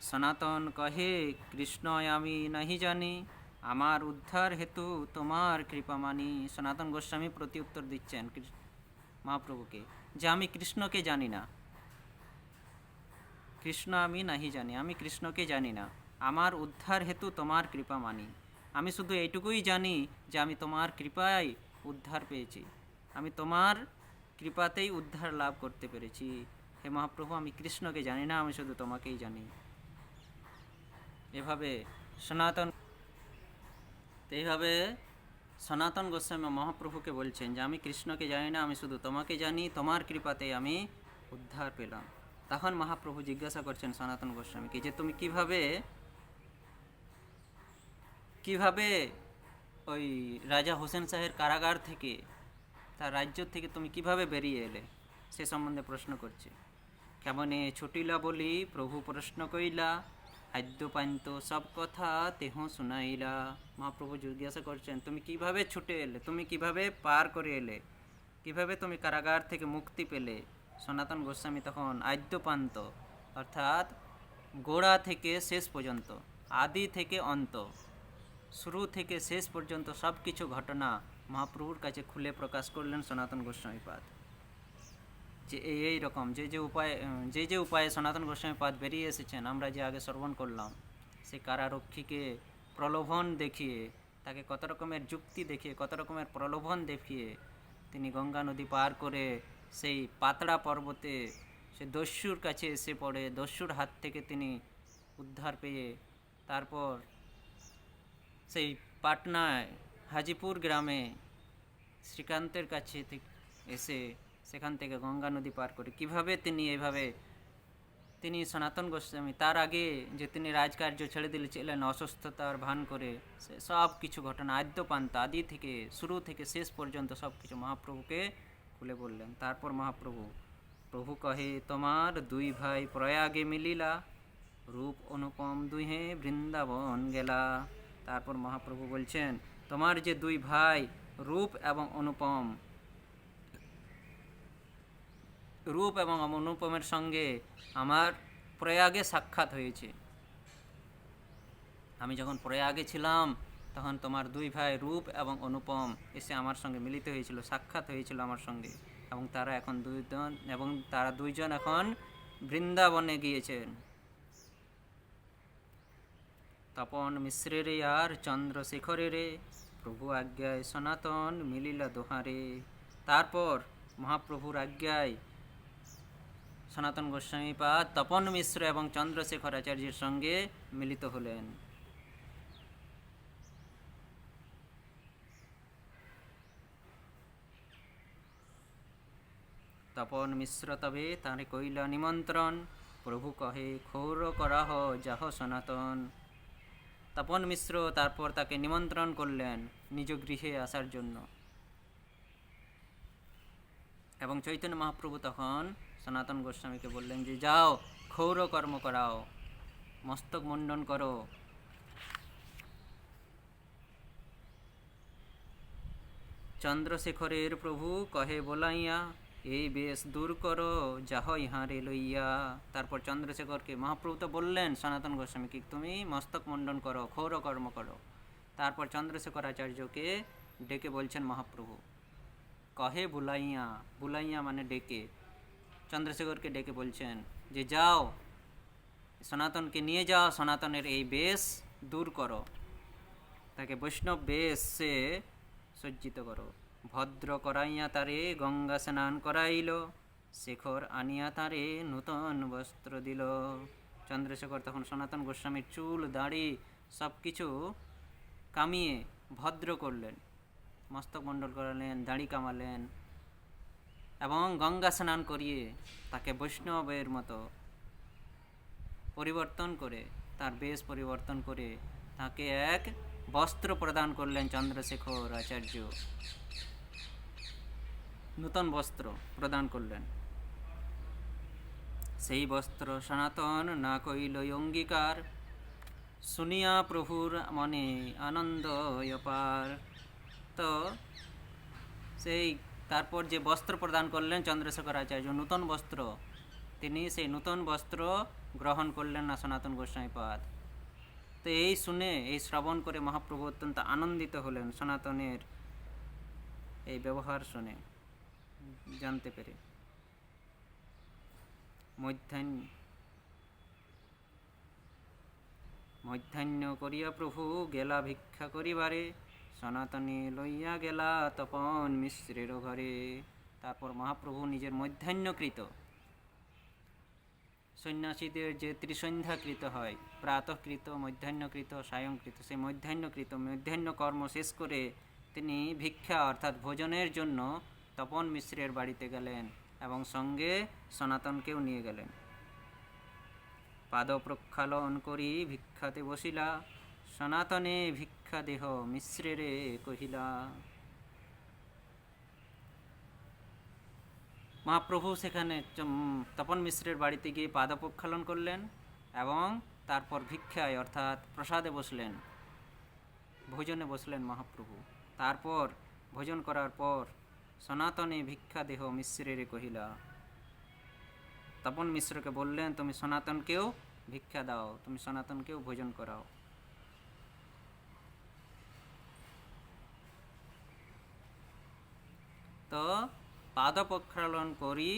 সনাতন কহে কৃষ্ণ আমি নাহি জানি, আমার উদ্ধার হেতু তোমার কৃপা মানি। সনাতন গোস্বামী প্রতি উত্তর দিচ্ছেন মহাপ্রভুকে যে আমি কৃষ্ণকে জানি না, কৃষ্ণ আমি নাহি জানি, আমি কৃষ্ণকে জানি না, আমার উদ্ধার হেতু তোমার কৃপা মানি। আমি শুধু এইটুকুই জানি যে আমি তোমার কৃপায় উদ্ধার পেয়েছি, আমি তোমার কৃপাতেই উদ্ধার লাভ করতে পেরেছি। হে মহাপ্রভু, আমি কৃষ্ণকে জানি না, আমি শুধু তোমাকেই জানি। এইভাবে সনাতন গোস্বামী মহাপ্রভুকে বলছেন যে আমি কৃষ্ণকে জানি না, আমি শুধু তোমাকে জানি, তোমার কৃপাতেই আমি উদ্ধার পেলাম। তখন মহাপ্রভু জিজ্ঞাসা করছেন সনাতন গোস্বামীকে যে তুমি কিভাবে ওই রাজা হোসেন শাহের কারাগার থেকে, তার রাজ্য থেকে তুমি কিভাবে বেরিয়ে এলে, সে সম্বন্ধে প্রশ্ন করছে। কেমনে ছুটিলা বলি প্রভু প্রশ্ন কইলা, আদ্যপান্ত সব কথা তেহ শুনাইলা। মহাপ্রভু জিজ্ঞাসা করছেন, তুমি কিভাবে ছুটে এলে, তুমি কিভাবে পার করে এলে, কিভাবে তুমি কারাগার থেকে মুক্তি পেলে? সনাতন গোস্বামী তখন আদ্যপান্ত অর্থাৎ গোড়া থেকে শেষ পর্যন্ত, আদি থেকে অন্ত, শুরু থেকে শেষ পর্যন্ত সব কিছু ঘটনা মহাপ্রভুর কাছে খুলে প্রকাশ করলেন সনাতন গোস্বামীপাদ। যে এই রকম যে উপায়ে সনাতন গোস্বামীপাদ বেরিয়ে এসেছেন, আমরা যে আগে শ্রবণ করলাম, সেই কারারক্ষীকে প্রলোভন দেখিয়ে, তাকে কত রকমের যুক্তি দেখিয়ে, কত রকমের প্রলোভন দেখিয়ে তিনি গঙ্গা নদী পার করে সেই পাতড়া পর্বতে সে দস্যুর কাছে এসে পড়ে, দস্যুর হাত থেকে তিনি উদ্ধার পেয়ে তারপর সেই পাটনায় হাজিপুর গ্রামে শ্রীকান্তের কাছে এসে সেখান থেকে গঙ্গা নদী পার করে কিভাবে তিনি সনাতন গোস্বামী তার আগে যে তিনি রাজকার্য ছেড়ে দিয়েছিলেন অসুস্থতার ভান করে, সে সব কিছু ঘটনা আদ্যপান্ত, আদি থেকে শুরু থেকে শেষ পর্যন্ত সব কিছু মহাপ্রভুকে খুলে বললেন। তারপর প্রভু কহে, তোমার দুই ভাই প্রয়াগে মিলিলা, রূপ অনুপম দুহে বৃন্দাবন গেলা। তারপর মহাপ্রভু বলছেন, তোমার যে দুই ভাই রূপ এবং অনুপমের সঙ্গে আমার প্রয়াগে সাক্ষাৎ হয়েছে। আমি যখন প্রয়াগে ছিলাম তখন তোমার দুই ভাই রূপ এবং অনুপম এসে আমার সঙ্গে মিলিত হয়েছিল, সাক্ষাৎ হয়েছিল আমার সঙ্গে, এবং তারা দুইজন এখন বৃন্দাবনে গিয়েছেন। তপন মিশ্রেরে আর চন্দ্রশেখরেরে, প্রভু আজ্ঞায় সনাতন মিলিলা দোহারে। তারপর মহাপ্রভুর আজ্ঞায় সনাতন গোস্বামীপাদ তপন মিশ্র এবং চন্দ্রশেখর আচার্যের সঙ্গে মিলিত হলেন। তপন মিশ্র তবে তাঁরে কইলা নিমন্ত্রণ, প্রভু কহে ক্ষৌর করাহ যাহ সনাতন। তপন মিশ্র তারপর তাকে নিমন্ত্রণ করলেন নিজ গৃহে আসার জন্য, এবং চৈতন্য মহাপ্রভু তখন সনাতন গোস্বামীকে বললেন যে যাও, ক্ষৌর কর্ম করাও, মস্তক মুন্ডন করো। চন্দ্রশেখরের প্রভু কহে বলাইয়া, এই বেশ দূর করো যাহ ইহারে লইয়া। তারপর চন্দ্রশেখরকে মহাপ্রভু তো বললেন সনাতন গোস্বামীকে, তুমি মস্তক মুন্ডন করো, ক্ষৌর কর্ম করো। তারপর চন্দ্রশেখর আচার্যকে ডেকে বলছেন মহাপ্রভু, কহে বুলাইয়া, বুলাইয়া মানে ডেকে, চন্দ্রশেখরকে ডেকে বলছেন যে যাও, সনাতনকে নিয়ে যাও, সনাতনের এই বেশ দূর করো, তাকে বৈষ্ণব বেশে সজ্জিত করো। ভদ্র করাইয়া তারে গঙ্গা স্নান করাইল, শেখর আনিয়া তারে নূতন বস্ত্র দিল। চন্দ্রশেখর তখন সনাতন গোস্বামীর চুল দাড়ি সব কিছু কামিয়ে ভদ্র করলেন, মস্তক মণ্ডল করালেন, দাড়ি কামালেন, এবং গঙ্গা স্নান করিয়ে তাকে বৈষ্ণবের মতো পরিবর্তন করে, তার বেশ পরিবর্তন করে তাকে এক বস্ত্র প্রদান করলেন চন্দ্রশেখর আচার্য, নূতন বস্ত্র প্রদান করলেন। সেই বস্ত্র সনাতন না কইল অঙ্গীকার, শুনিয়া প্রভুর মনে আনন্দ অপার। তো সেই তারপর যে বস্ত্র প্রদান করলেন চন্দ্রশেখর আচার্য, নূতন বস্ত্র, তিনি সেই নূতন বস্ত্র গ্রহণ করলেন না সনাতন গোস্বামীপাদ। তো এই শুনে, এই শ্রবণ করে মহাপ্রভু অত্যন্ত আনন্দিত হলেন সনাতনের এই ব্যবহার শুনে, জানতে পেরে। মধ্যাহ্ন করিয়া প্রভু গেলা ভিক্ষা করিবারে, সনাতনে লইয়া গেলা তপন মিশ্রের ঘরে। তারপর মহাপ্রভু নিজের মধ্যাহ্নকৃত, সন্ন্যাসীদের যে ত্রিসন্ধ্যাকৃত হয়, প্রাতঃকৃত, মধ্যাহ্নকৃত, সায়ংকৃত, সেই মধ্যাহ্ন কর্ম শেষ করে তিনি ভিক্ষা অর্থাৎ ভোজনের জন্য তপন মিশ্রের বাড়িতে গেলেন এবং সঙ্গে সনাতনকেও নিয়ে গেলেন। পাদ প্রক্ষালন করি ভিক্ষাতে বসিলা, সনাতনে ভিক্ষা দেহ মিশ্রেরে কহিলা। মহাপ্রভু সেখানে তপন মিশ্রের বাড়িতে গিয়ে পাদপ্রক্ষালন করলেন এবং তারপর ভিক্ষায় অর্থাৎ প্রসাদে বসলেন, ভোজনে বসলেন মহাপ্রভু। তারপর ভোজন করার পর সনাতনে ভিক্ষা দেহ মিশ্রেরে কহিলা, তপন মিশ্রকে বললেন তুমি সনাতনকেও ভিক্ষা দাও, তুমি সনাতনকেও ভোজন করাও। তো পাদ প্রক্ষালন করি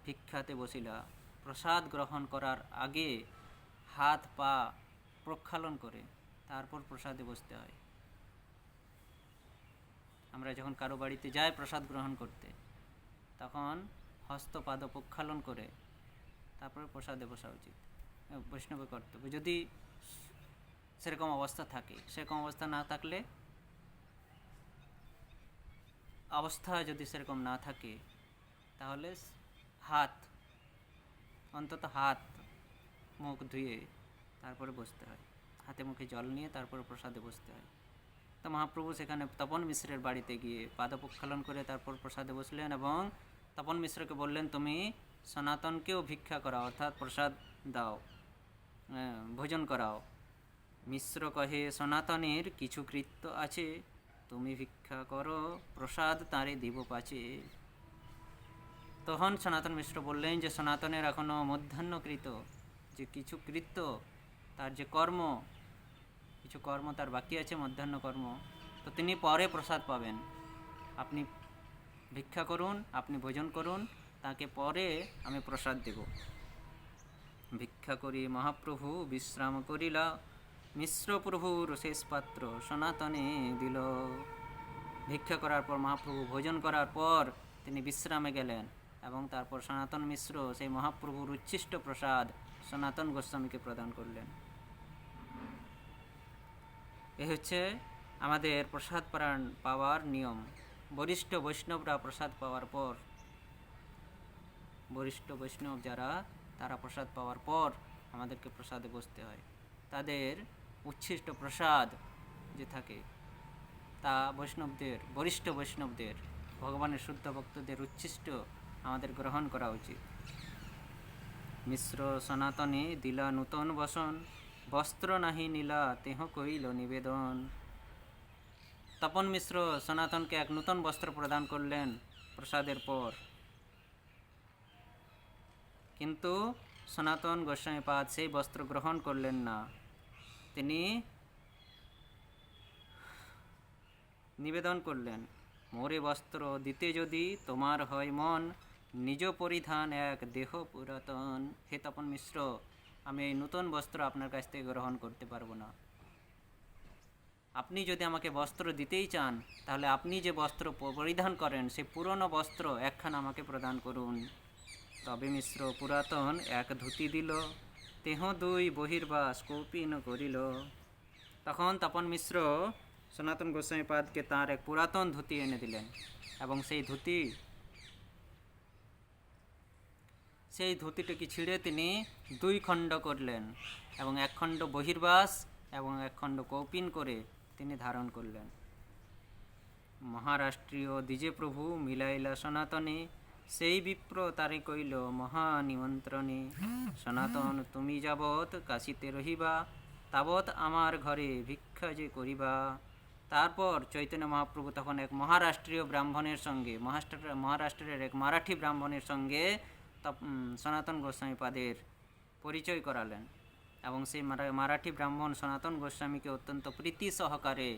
ভিক্ষাতে বসিলা। প্রসাদ গ্রহণ করার আগে হাত পা প্রক্ষালন করে তারপর প্রসাদে বসতে হয়। আমরা যখন কারো বাড়িতে যাই প্রসাদ গ্রহণ করতে, তখন হস্তপাদ প্রক্ষালন করে তারপরে প্রসাদে বসা উচিত, বৈষ্ণবের কর্তব্য। যদি সেরকম অবস্থা থাকে, সেরকম অবস্থা না থাকলে, অবস্থা যদি সেরকম না থাকে তাহলে হাত, অন্তত হাত মুখ ধুয়ে তারপরে বসতে হয়, হাতে মুখে জল নিয়ে তারপরে প্রসাদে বসতে হয়। তো মহাপ্রভু সেখানে তপন মিশ্রের বাড়িতে গিয়ে পাদ প্রক্ষালন করে তারপর প্রসাদে বসলেন এবং তপন মিশ্রকে বললেন তুমি সনাতনকেও ভিক্ষা করাও, অর্থাৎ প্রসাদ দাও, ভোজন করাও। মিশ্র কহে সনাতনের কিছু কৃত্য আছে, তুমি ভিক্ষা করো প্রসাদ তাঁরে দিব পাচে। তখন সনাতন মিশ্র বললেন যে সনাতনের এখনও মধ্যাহ্নকৃত যে কিছু কৃত্য, তার যে কর্ম, কিছু কর্ম তার বাকি আছে, মধ্যাহ্ন কর্ম, তো তিনি পরে প্রসাদ পাবেন। আপনি ভিক্ষা করুন, আপনি ভোজন করুন, তাকে পরে আমি প্রসাদ দেব। ভিক্ষা করি মহাপ্রভু বিশ্রাম করিলা, মিশ্র প্রভুর শেষ পাত্র সনাতনে দিল। ভিক্ষা করার পর মহাপ্রভু ভোজন করার পর তিনি বিশ্রামে গেলেন এবং তারপর সনাতন মিশ্র সেই মহাপ্রভুর উচ্ছিষ্ট প্রসাদ সনাতন গোস্বামীকে প্রদান করলেন। এ হচ্ছে আমাদের প্রসাদ পাওয়ার নিয়ম। বরিষ্ঠ বৈষ্ণবরা প্রসাদ পাওয়ার পর, বরিষ্ঠ বৈষ্ণব যারা, তারা প্রসাদ পাওয়ার পর আমাদেরকে প্রসাদে বসতে হয়। তাদের উচ্ছিষ্ট প্রসাদ যে থাকে তা বৈষ্ণবদের, বরিষ্ঠ বৈষ্ণবদের, ভগবানের শুদ্ধ ভক্তদের উচ্ছিষ্ট আমাদের গ্রহণ করা উচিত। মিশ্র সনাতনে দিলা নূতন বসন, বস্ত্র নাহি নীলা তেহ কইল নিবেদন। তপন মিশ্র সনাতনকে এক নূতন বস্ত্র প্রদান করলেন প্রসাদের পর, কিন্তু সনাতন গোস্বামীপাদ সেই বস্ত্র গ্রহণ করলেন না। তিনি নিবেদন করলেন, মোরে বস্ত্র দিতে যদি তোমার হয় মন, নিজ পরিধান এক দেহ পুরাতন। হে তপন মিশ্র, আমি এই নূতন বস্ত্র আপনার কাছ থেকে গ্রহণ করতে পারবো না। আপনি যদি আমাকে বস্ত্র দিতেই চান, তাহলে আপনি যে বস্ত্র পরিধান করেন সেই পুরনো বস্ত্র একখানা আমাকে প্রদান করুন। তবে মিশ্র পুরাতন এক ধুতি দিল, তেহ দুই বহির্বাস কৌপিন করিল। তখন তপন মিশ্র সনাতন গোস্বামীপাদকে তাঁর এক পুরাতন ধুতি এনে দিলেন এবং সেই ধুতিটাকে ছিঁড়ে তিনি দুই খণ্ড করলেন এবং এক খণ্ড বহির্বাস এবং এক খণ্ড কৌপিন করে তিনি ধারণ করলেন। মহারাষ্ট্রীয় দ্বিজে প্রভু মিলাইলা সনাতনে, সেই বিপ্র তারে কইল মহা নিমন্ত্রণে। সনাতন তুমি যাবৎ কাশীতে রহিবা, তাবৎ আমার ঘরে ভিক্ষা যে করিবা। তারপর চৈতন্য মহাপ্রভু তখন এক মহারাষ্ট্রীয় ব্রাহ্মণের সঙ্গে, মহারাষ্ট্রের এক মারাঠি ব্রাহ্মণের সঙ্গে সনাতন গোস্বামীপাদের পরিচয় করালেন এবং সেই মারাঠি ব্রাহ্মণ সনাতন গোস্বামীকে অত্যন্ত প্রীতি সহকারে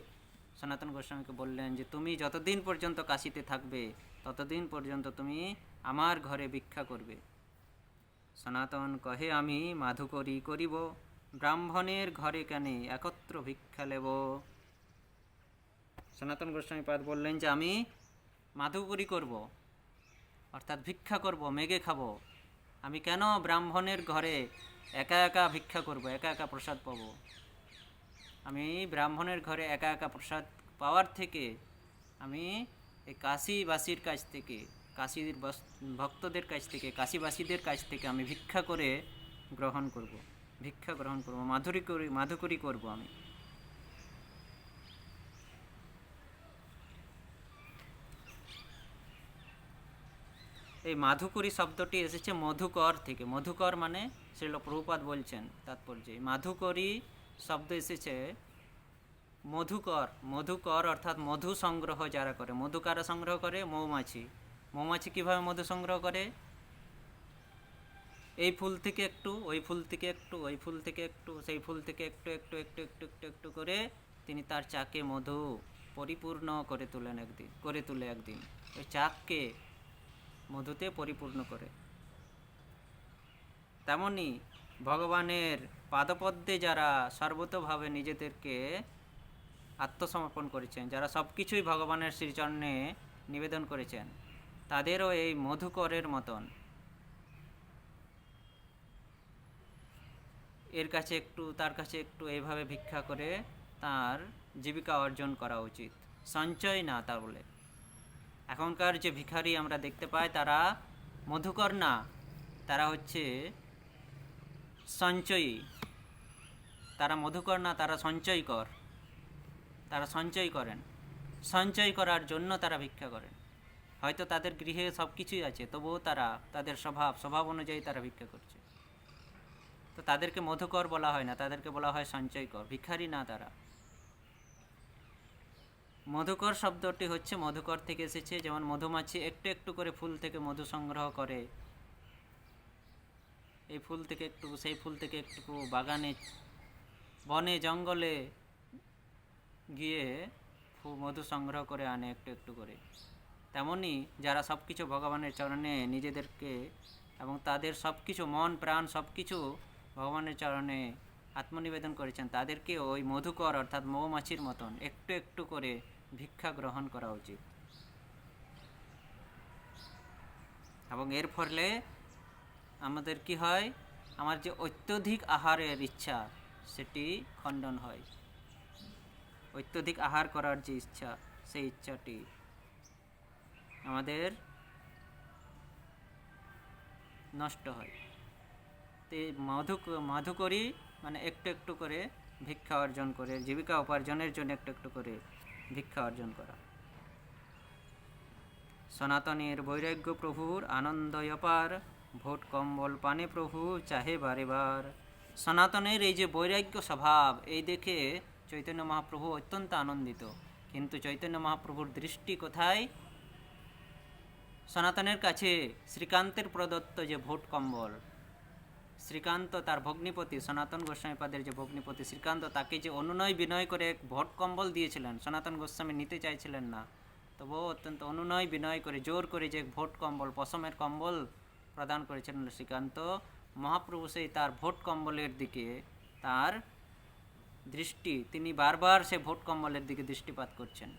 সনাতন গোস্বামীকে বললেন যে তুমি যতদিন পর্যন্ত কাশীতে থাকবে ততদিন পর্যন্ত তুমি আমার ঘরে ভিক্ষা করবে। সনাতন কহে আমি মাধুকরী করিব, ব্রাহ্মণের ঘরে কেন একত্র ভিক্ষা লেব। সনাতন গোস্বামীপাদ বললেন যে আমি মাধুকরী করব, অর্থাৎ ভিক্ষা করব, মেঘে খাবো। আমি কেন ব্রাহ্মণের ঘরে একা একা ভিক্ষা করব, একা একা প্রসাদ পাবো। আমি ব্রাহ্মণের ঘরে একা একা প্রসাদ পাওয়ার থেকে আমি এই কাশীবাসীর কাছ থেকে, কাশীর ভক্তদের কাছ থেকে, কাশীবাসীদের কাছ থেকে আমি ভিক্ষা গ্রহণ করব, মাধুকরী করব আমি। এই মাধুকরী শব্দটি এসেছে মধুকর থেকে। মধুকর মানে শ্রীল প্রভুপাদ বলছেন তাৎপর্যে, মাধুকরী শব্দ এসেছে মধুকর। মধুকর অর্থাৎ মধু সংগ্রহ যারা করে। মধু কারা সংগ্রহ করে? মৌমাছি। মৌমাছি কীভাবে মধু সংগ্রহ করে? এই ফুল থেকে একটু, ওই ফুল থেকে একটু, ওই ফুল থেকে একটু, সেই ফুল থেকে একটু একটু একটু একটু একটু একটু করে তিনি তার চাকে মধু পরিপূর্ণ করে তুলে একদিন ওই চাককে মধুতে পরিপূর্ণ করে। তেমনি ভগবানের পাদপদ্মে যারা সর্বতোভাবে নিজেদেরকে আত্মসমর্পণ করেছেন, যারা সব কিছুই ভগবানের শ্রীচরণে নিবেদন করেছেন, তাদেরও এই মধুকরের মতন এর কাছে একটু তার কাছে একটু এইভাবে ভিক্ষা করে তার জীবিকা অর্জন করা উচিত, সঞ্চয় না তা বলে। এখনকার যে ভিখারি আমরা দেখতে পাই তারা মধুকর না, তারা হচ্ছে সঞ্চয়ী। তারা মধুকর না, তারা সঞ্চয়কর। তারা সঞ্চয় করেন, সঞ্চয় করার জন্য তারা ভিক্ষা করেন। হয়তো তাদের গৃহে সব কিছুই আছে, তবুও তারা তাদের স্বভাব অনুযায়ী তারা ভিক্ষা করছে। তো তাদেরকে মধুকর বলা হয় না, তাদেরকে বলা হয় সঞ্চয়কর, ভিখারি না তারা। মধুকর শব্দটি হচ্ছে মধুকর থেকে এসেছে। যেমন মধুমাছি একটু একটু করে ফুল থেকে মধু সংগ্রহ করে, এই ফুল থেকে একটু, সেই ফুল থেকে একটু, বাগানে বনে জঙ্গলে গিয়ে মধু সংগ্রহ করে আনে একটু একটু করে। তেমনি যারা সব কিছু ভগবানের চরণে নিজেদেরকে এবং তাদের সব কিছু মন প্রাণ সব কিছু ভগবানের চরণে আত্মনিবেদন করেছেন, তাদেরকে ওই মধুকর অর্থাৎ মৌমাছির মতন একটু একটু করে ভিক্ষা গ্রহণ করা উচিত। এবং এর ফলে আমাদের কি হয়? আমার যে অত্যধিক আহারের ইচ্ছা সেটি খণ্ডন হয়। অত্যধিক আহার করার যে ইচ্ছা, সেই ইচ্ছাটি আমাদের নষ্ট হয়। তো মধুকরী মানে একটু একটু করে ভিক্ষা অর্জন করে, জীবিকা উপার্জনের জন্য একটু একটু করে ভিক্ষা অর্জন করা। সনাতনের বৈরাগ্য প্রভুর আনন্দয়পার, ভোট কম্বল পানে প্রভু চাহে বারে বার। সনাতনের এই যে বৈরাগ্য স্বভাব, এই দেখে চৈতন্য মহাপ্রভু অত্যন্ত আনন্দিত। কিন্তু চৈতন্য মহাপ্রভুর দৃষ্টি কোথায়? সনাতনের কাছে শ্রীকান্তের প্রদত্ত যে ভোট কম্বল, শ্রীকান্ত তার ভগ্নিপতি, সনাতন গোস্বামীপাদের যে ভগ্নিপতি শ্রীকান্ত, তাকে যে অনুনয় বিনয় করে ভোট কম্বল দিয়েছিলেন, সনাতন গোস্বামী নিতে চাইছিলেন না, তবুও অত্যন্ত অনুনয় বিনয় করে জোর করে যে ভোট কম্বল, পশমের কম্বল প্রদান করেছিলেন শ্রীকান্ত মহাপ্রভু, সেই তার ভোট কম্বলের দিকে তার দৃষ্টি, তিনি বারবার সে ভোট কম্বলের দিকে দৃষ্টিপাত করছেন।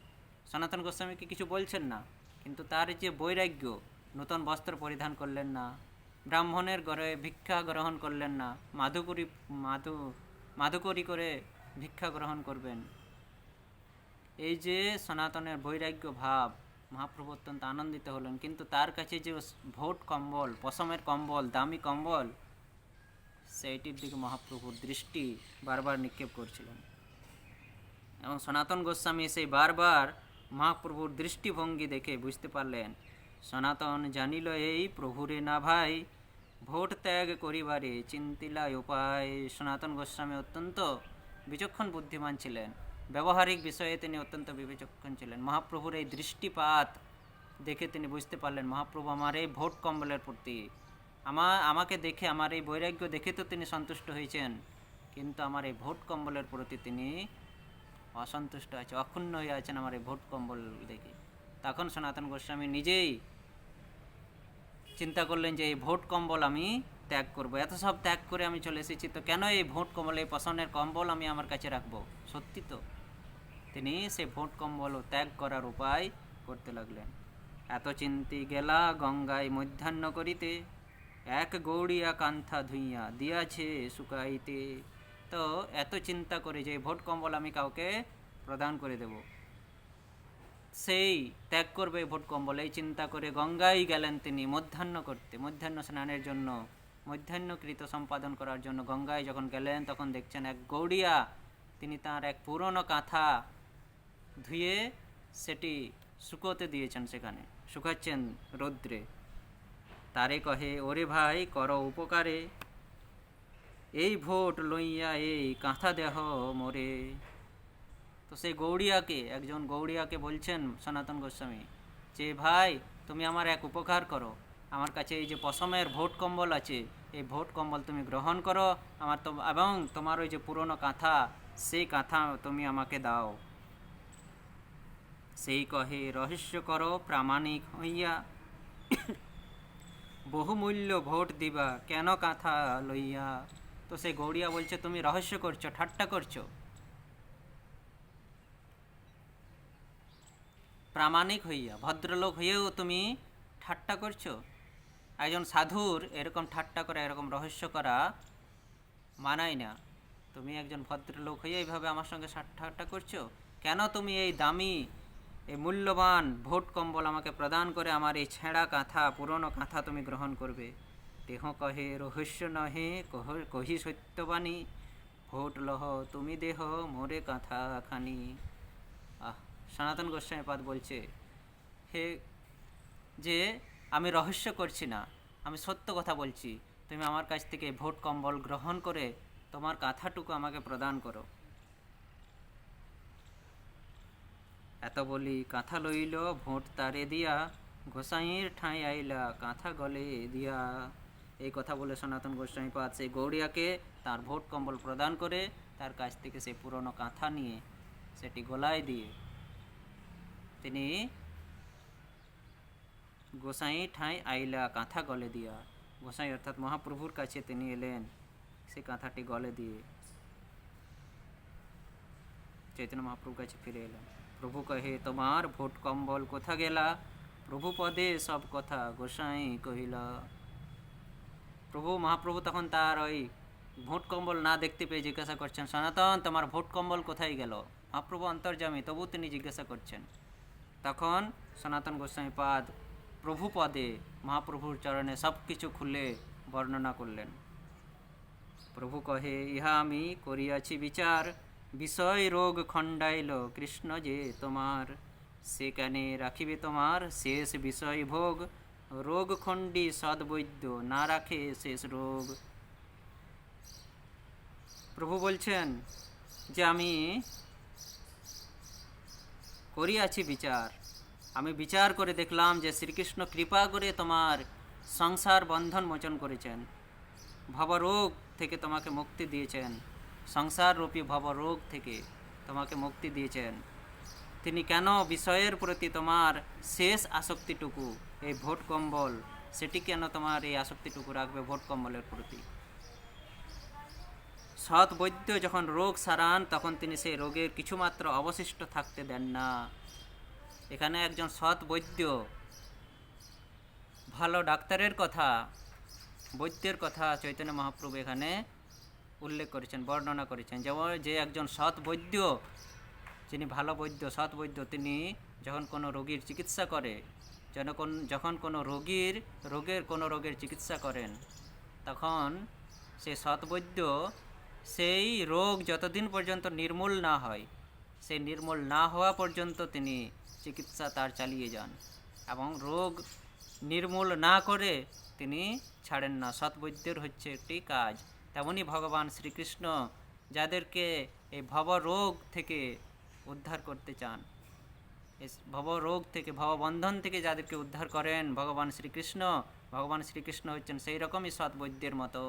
সনাতন গোস্বামীকে কিছু বলছেন না, কিন্তু তার যে বৈরাগ্য, নূতন বস্ত্র পরিধান করলেন না, ব্রাহ্মণের ঘরে ভিক্ষা গ্রহণ করলেন না, মাধুকরী করে ভিক্ষা গ্রহণ করবেন, এই যে সনাতনের বৈরাগ্য ভাব, মহাপ্রভু অত্যন্ত আনন্দিত হলেন। কিন্তু তার কাছে যে ভোট কম্বল, পশমের কম্বল, দামি কম্বল, সেইটির দিকে মহাপ্রভুর দৃষ্টি বারবার নিক্ষেপ করছিলেন। এবং সনাতন গোস্বামী সেই বারবার মহাপ্রভুর দৃষ্টিভঙ্গি দেখে বুঝতে পারলেন, সনাতন জানিল এই প্রভুরে না ভাই, ভোট ত্যাগ করিবারে চিন্তিলা উপায়। সনাতন গোস্বামী অত্যন্ত বিচক্ষণ বুদ্ধিমান ছিলেন, ব্যবহারিক বিষয়ে তিনি অত্যন্ত বিচক্ষণ ছিলেন। মহাপ্রভুর এই দৃষ্টিপাত দেখে তিনি বুঝতে পারলেন, মহাপ্রভু আমার এই ভোট কম্বলের প্রতি, আমাকে দেখে, আমার এই বৈরাগ্য দেখে তো তিনি সন্তুষ্ট হয়েছেন, কিন্তু আমার এই ভোট কম্বলের প্রতি তিনি অসন্তুষ্ট আছে, অক্ষুণ্ণ হয়ে আছেন আমার এই ভোট কম্বল দেখে। তখন সনাতন গোস্বামী নিজেই চিন্তা করলেন যে এই ভোট কম্বল আমি ত্যাগ করব, এত সব ত্যাগ করে আমি চলে এসেছি, তো কেন এই ভোট কম্বল, এই পশমের কম্বল আমি আমার কাছে রাখবো? সত্যি তো। তিনি সেই ভোট কম্বল ত্যাগ করার উপায় করতে লাগলেন। এত চিন্তি গেলা গঙ্গায় মধ্যাহ্ন করিতে, এক গৌড়িয়া কান্থা ধুইয়া দিয়াছে শুকাইতে। তো এত চিন্তা করে যে ভোট কম্বল আমি কাউকে প্রদান করে দেব, সেই ত্যাগ করবে ভোট কম্বল, এই চিন্তা করে গঙ্গায় গেলেন তিনি মধ্যাহ্ন করতে, মধ্যাহ্ন স্নানের জন্য, মধ্যাহ্নকৃত সম্পাদন করার জন্য গঙ্গায় যখন গেলেন, তখন দেখছেন এক গৌড়িয়া, তিনি তার এক পুরনো কাঁথা ধুয়ে সেটি শুকোতে দিয়েছেন, সেখানে শুকাচ্ছেন রৌদ্রে। তারে কহে ওরে ভাই কর উপকারে, এই ভোট লইয়া এই কাঁথা দেহ মোরে। তো সেই গৌড়িয়াকে, একজন গৌড়িয়াকে বলছেন সনাতন গোস্বামী যে ভাই তুমি আমার এক উপকার করো, আমার কাছে এই যে পশমের ভোট কম্বল আছে, এই ভোট কম্বল তুমি গ্রহণ করো আমার তো, এবং তোমার ওই যে পুরনো কাঁথা, সেই কাঁথা তুমি আমাকে দাও। সেই কহে রহস্য করো প্রামাণিক হইয়া, বহুমূল্য ভোট দিবা কেন কাঁথা লইয়া। তো সেই গৌড়িয়া বলছে তুমি রহস্য করছো, ঠাট্টা করছো, প্রামাণিক হইয়া, ভদ্রলোক হয়েও তুমি ঠাট্টা করছো। একজন সাধুর এরকম ঠাট্টা করা, এরকম রহস্য করা মানায় না। তুমি একজন ভদ্রলোক হয়ে এইভাবে আমার সঙ্গে ঠাট্টা করছো, কেন তুমি এই দামি, এই মূল্যবান ভোট কম্বল আমাকে প্রদান করে আমার এই ছেঁড়া কাঁথা, পুরনো কাঁথা তুমি গ্রহণ করবে। দেহ কহে রহস্য নহে কহি সত্যবাণী, ভোট লহ তুমি দেহ মোরে কাঁথা খানি। সনাতন গোস্বামী পাদ বলছে হে, যে আমি রহস্য করছি না, আমি সত্য কথা বলছি, তুমি আমার কাছ থেকে ভোট কম্বল গ্রহণ করে তোমার কাঁথাটুকু আমাকে প্রদান করো। এত বলি কাঁথা লইল ভোট তারে দিয়া, গোসাইয়ের ঠাঁই আইলা কাঁথা গলে দিয়া। এই কথা বলে সনাতন গোস্বামী পাদ সেই গৌড়িয়াকে তার ভোট কম্বল প্রদান করে তার কাছ থেকে সেই পুরনো কাঁথা নিয়ে সেটি গলায় দিয়ে তিনি গোসাই ঠাঁই আইলা কাঁথা গলে দিয়া, গোসাই অর্থাৎ মহাপ্রভুর কাছে তিনি এলেন সে কাঁথাটি গলে দিয়ে চৈতন্য মহাপ্রভুর কাছে ফিরে এলেন। প্রভু কহে তোমার ভোট কম্বল কোথা গেলা, প্রভু পদে সব কথা গোসাই কহিলা। প্রভু মহাপ্রভু তখন তার ওই ভোট কম্বল না দেখতে পেয়ে জিজ্ঞাসা করছেন সনাতন তোমার ভোট কম্বল কোথায় গেল। মহাপ্রভু অন্তর্যামী, তবু তিনি জিজ্ঞাসা করছেন। তখন সনাতন গোস্বামী পাদ প্রভু পদে মহাপ্রভুর চরণে সব কিছু খুলে বর্ণনা করলেন। প্রভু কহে ইহা আমি করিয়াছি বিচার, বিষয় রোগ খণ্ডাইল কৃষ্ণ যে তোমার, সে কেনে রাখিবে তোমার শেষ বিষয় ভোগ, রোগ খণ্ডী সদ্বৈদ্য না রাখে শেষ রোগ। প্রভু বলছেন যে আমি করিয়াছি বিচার, আমি বিচার করে দেখলাম যে শ্রীকৃষ্ণ কৃপা করে তোমার সংসার বন্ধন মোচন করেছেন, ভবরোগ থেকে তোমাকে মুক্তি দিয়েছেন, সংসার রূপী ভবরোগ থেকে তোমাকে মুক্তি দিয়েছেন। তিনি কেন বিষয়ের প্রতি তোমার শেষ আসক্তিটুকু এই ভোট কম্বল, সেটি কেন তোমার এই আসক্তিটুকু রাখবে ভোট কম্বলের প্রতি। সৎ বৈদ্য যখন রোগ সারান তখন তিনি সেই রোগের কিছুমাত্র অবশিষ্ট থাকতে দেন না। এখানে একজন সৎ বৈদ্য, ভালো ডাক্তারের কথা, বৈদ্যের কথা চৈতন্য মহাপ্রভু এখানে উল্লেখ করেছেন, বর্ণনা করেছেন। যেমন যে একজন সৎ বৈদ্য, যিনি ভালো বৈদ্য, সৎ বৈদ্য, তিনি যখন কোনো রোগীর চিকিৎসা করে, যখন কোনো রোগের চিকিৎসা করেন, তখন সেই সৎ বৈদ্য সেই রোগ যতদিন পর্যন্ত নির্মূল না হয়, সেই নির্মূল না হওয়া পর্যন্ত তিনি চিকিৎসা তার চালিয়ে যান, এবং রোগ নির্মূল না করে তিনি ছাড়েন না। সৎবৈদ্যের হচ্ছে একটি কাজ। তেমনি ভগবান শ্রীকৃষ্ণ যাদেরকে এই ভবরোগ থেকে উদ্ধার করতে চান, এই ভবরোগ থেকে, ভববন্ধন থেকে যাদেরকে উদ্ধার করেন ভগবান শ্রীকৃষ্ণ হচ্ছেন সেই রকমই সৎবৈদ্যের মতো,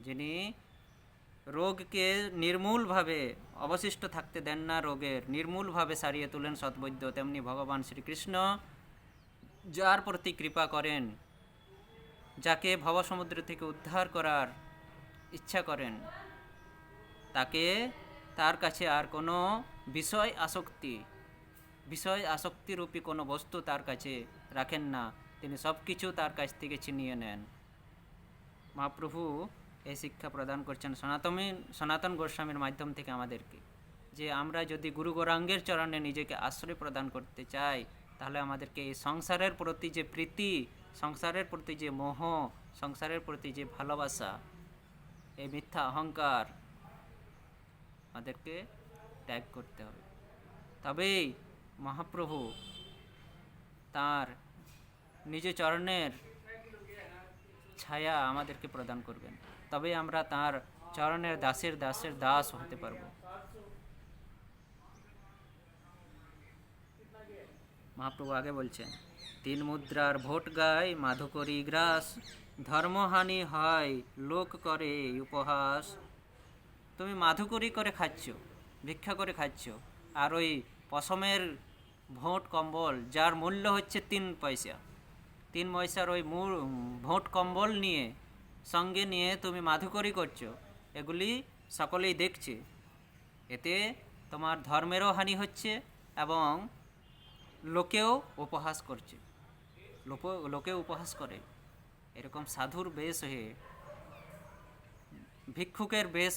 যিনি রোগকে নির্মূলভাবে অবশিষ্ট থাকতে দেন না, রোগের নির্মূলভাবে সারিয়ে তোলেন সৎবৈদ্য। তেমনি ভগবান শ্রীকৃষ্ণ যার প্রতি কৃপা করেন, যাকে ভবসমুদ্র থেকে উদ্ধার করার ইচ্ছা করেন, তাকে তার কাছে আর কোনো বিষয় আসক্তিরূপী কোনো বস্তু তার কাছে রাখেন না, তিনি সব কিছু তার কাছ থেকে ছিনিয়ে নেন। মহাপ্রভু এই শিক্ষা প্রদান করছেন সনাতন গোস্বামীর মাধ্যম থেকে আমাদেরকে, যে আমরা যদি গুরু গৌরাঙ্গের চরণে নিজেকে আশ্রয় প্রদান করতে চাই, তাহলে আমাদেরকে এই সংসারের প্রতি যে প্রীতি, সংসারের প্রতি যে মোহ, সংসারের প্রতি যে ভালোবাসা, এই মিথ্যা অহংকার আমাদেরকে ত্যাগ করতে হবে। তবেই মহাপ্রভু তার নিজ চরণের ছায়া আমাদেরকে প্রদান করবেন, তবে আমরা তার চরণের দাসের দাস হতে পারব। মহাপ্রভু আগে বলছেন, 3 মুদ্রার ভোট গায় মাধু করি গ্রাস, ধর্মহানি হয় লোক করে উপহাস। তুমি মাধুকরি করে খাচ্ছ, ভিক্ষা করে খাচ্ছ, আর ওই পশমের ভোট কম্বল যার মূল্য হচ্ছে 3 পয়সা, 3 পয়সার ওই ভোট কম্বল নিয়ে সঙ্গে নিয়ে তুমি মাধুকরি করছো, এগুলি সকলেই দেখছে। এতে তোমার ধর্মেরও হানি হচ্ছে এবং লোকেও উপহাস করছে, লোকেও উপহাস করে। এরকম সাধুর বেশ হয়ে, ভিক্ষুকের বেশ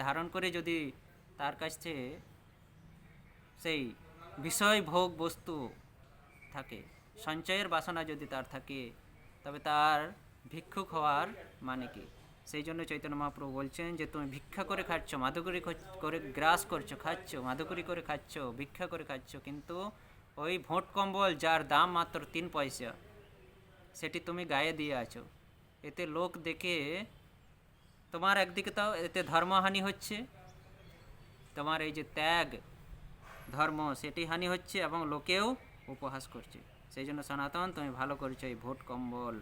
ধারণ করে যদি তার কাছে সেই বিষয় ভোগ বস্তু থাকে, সঞ্চয়ের বাসনা যদি তার থাকে, তবে তার ভিক্ষুক হওয়ার মানে কি? সেই জন্য চৈতন্য মহাপ্রভু বলছেন যে তুমি ভিক্ষা করে খাচ্ছ, মাধুকরি করে গ্রাস করছো, খাচ্ছ, মাধুকরি করে খাচ্ছ, ভিক্ষা করে খাচ্ছ, কিন্তু ওই ভোট কম্বল যার দাম মাত্র 3 পয়সা, সেটি তুমি গায়ে দিয়ে আছো। এতে লোক দেখে তোমার একদিকে তাও এতে ধর্মহানি হচ্ছে, তোমার এই যে ত্যাগ ধর্ম সেটি হানি হচ্ছে এবং লোকেও উপহাস করছে। সেই জন্য সনাতন তুমি ভালো করেছো, এই ভোট কম্বল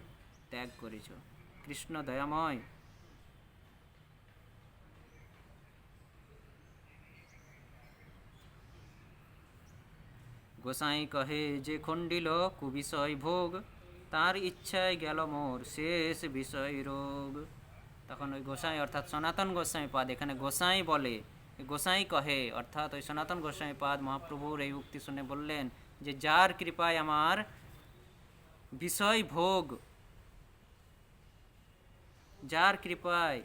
ত্যাগ করেছো। কৃষ্ণ দয়াময়। গোসাই কহে যে খণ্ডিল কুবিষয় ভোগ, তার ইচ্ছায় গেল মোর শেষ বিষয় রোগ। তখন ওই গোসাই অর্থাৎ সনাতন গোস্বামী পাদ, এখানে গোসাই বলে, গোসাই কহে অর্থাৎ ওই সনাতন গোস্বামী পাদ মহাপ্রভুর এই উক্তি শুনে বললেন যে যার কৃপায় আমার বিষয় ভোগ, যার কৃপায়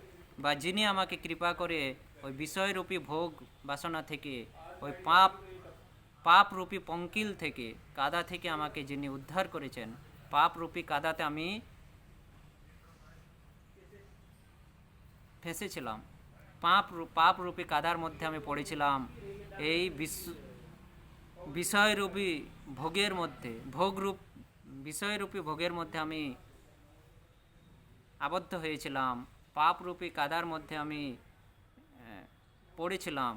বা যিনি আমাকে কৃপা করে ওই বিষয়রূপী ভোগ বাসনা থেকে, ওই পাপরূপী পঙ্কিল থেকে, কাদা থেকে আমাকে যিনি উদ্ধার করেছেন, পাপরূপী কাদাতে আমি ফেঁসেছিলাম, পাপরূপী কাদার মধ্যে আমি পড়েছিলাম, এই বিষয়রূপী ভোগের মধ্যে, বিষয়রূপী ভোগের মধ্যে আমি আবদ্ধ হয়েছিলাম, পাপরূপী কাদার মধ্যে আমি পড়েছিলাম,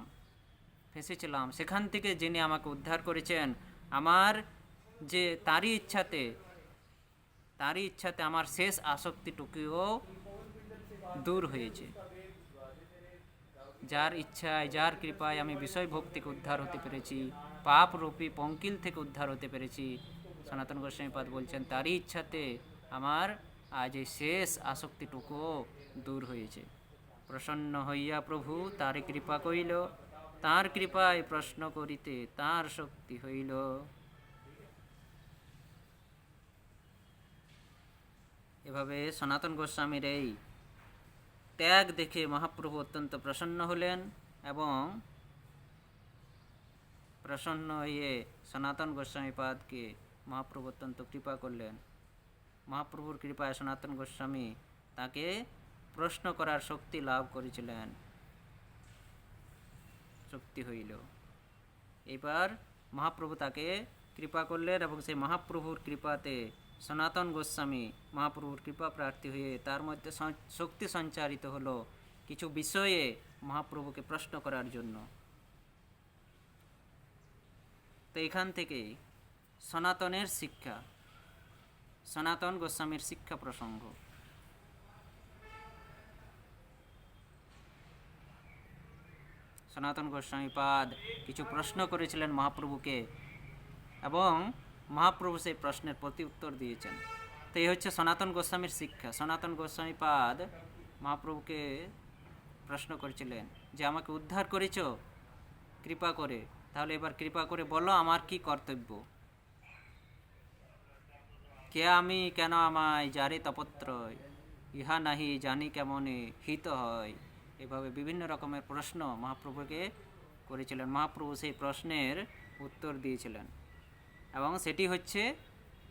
ফেঁসেছিলাম। সেখান থেকে যিনি আমাকে উদ্ধার করেছেন, আমার যে তারই ইচ্ছাতে আমার শেষ আসক্তিটুকুও দূর হয়েছে। যার ইচ্ছায়, যার কৃপায় আমি বিষয় ভোগ থেকে উদ্ধার হতে পেরেছি, পাপরূপী পঙ্কিল থেকে উদ্ধার হতে পেরেছি, সনাতন গোস্বামীপাদ বলছেন তারই ইচ্ছাতে আমার আজ এই শেষ আসক্তিটুকুও দূর হয়েছে। প্রসন্ন হইয়া প্রভু তার কৃপা কইল, তার কৃপায় প্রশ্ন করিতে তার শক্তি হইল। এভাবে সনাতন গোস্বামীর এই ত্যাগ দেখে মহাপ্রভু অত্যন্ত প্রসন্ন হলেন এবং প্রসন্ন হয়ে সনাতন গোস্বামীপাদকে মহাপ্রভু অত্যন্ত কৃপা করলেন। মহাপ্রভুর কৃপায় সনাতন গোস্বামী তাকে প্রশ্ন করার শক্তি লাভ করেছিলেন, শক্তি হইল। এবার মহাপ্রভু তাকে কৃপা করলেন এবং সেই মহাপ্রভুর কৃপাতে সনাতন গোস্বামী মহাপ্রভুর কৃপা প্রার্থী হয়ে তার মধ্যে শক্তি সঞ্চারিত হলো কিছু বিষয়ে মহাপ্রভুকে প্রশ্ন করার জন্য। তো এখান থেকে সনাতনের শিক্ষা, সনাতন গোস্বামীর শিক্ষা প্রসঙ্গ। সনাতন গোস্বামীপাদ কিছু প্রশ্ন করেছিলেন মহাপ্রভুকে এবং মহাপ্রভু সেই প্রশ্নের প্রতি উত্তর দিয়েছেন। তো এই হচ্ছে সনাতন গোস্বামীর শিক্ষা। সনাতন গোস্বামীপাদ মহাপ্রভুকে প্রশ্ন করেছিলেন যে আমাকে উদ্ধার করেছ কৃপা করে, তাহলে এবার কৃপা করে বলো আমার কি কর্তব্য, কে আমি, কেন আমায়, যারে তপত্রয়, ইহা নাহি জানি কেমনে হিত হয়। এভাবে বিভিন্ন রকমের প্রশ্ন মহাপ্রভুকে করেছিলেন। মহাপ্রভু সেই প্রশ্নের উত্তর দিয়েছিলেন এবং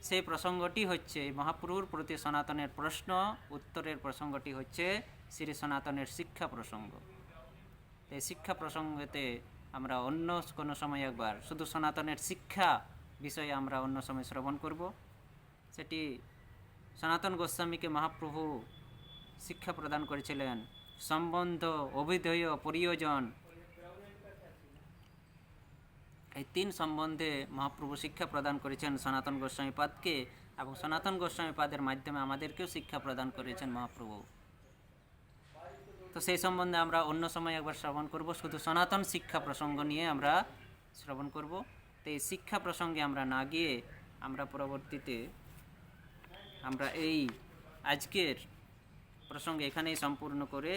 সেই প্রসঙ্গটি হচ্ছে মহাপ্রভুর প্রতি সনাতনের প্রশ্ন উত্তরের প্রসঙ্গটি হচ্ছে শ্রী সনাতনের শিক্ষা প্রসঙ্গ। এই শিক্ষা প্রসঙ্গতে আমরা অন্য কোনো সময় একবার শুধু সনাতনের শিক্ষা বিষয়ে আমরা অন্য সময় শ্রবণ করব। সেটি সনাতন গোস্বামীকে মহাপ্রভু শিক্ষা প্রদান করেছিলেন। সম্বন্ধ, অভিধেয়, প্রয়োজন, এই তিন সম্বন্ধে মহাপ্রভু শিক্ষা প্রদান করেছেন সনাতন গোস্বামী পাদকে, এবং সনাতন গোস্বামী পাদের মাধ্যমে আমাদেরকেও শিক্ষা প্রদান করেছেন মহাপ্রভু। তো সেই সম্বন্ধে আমরা অন্য সময় একবার শ্রবণ করব। শুধু সনাতন শিক্ষা প্রসঙ্গ নিয়ে আমরা শ্রবণ করব। তো এই শিক্ষা প্রসঙ্গে আমরা না গিয়ে আমরা পরবর্তীতে আমরা এই আজকের প্রসঙ্গে এখানেই সম্পূর্ণ করে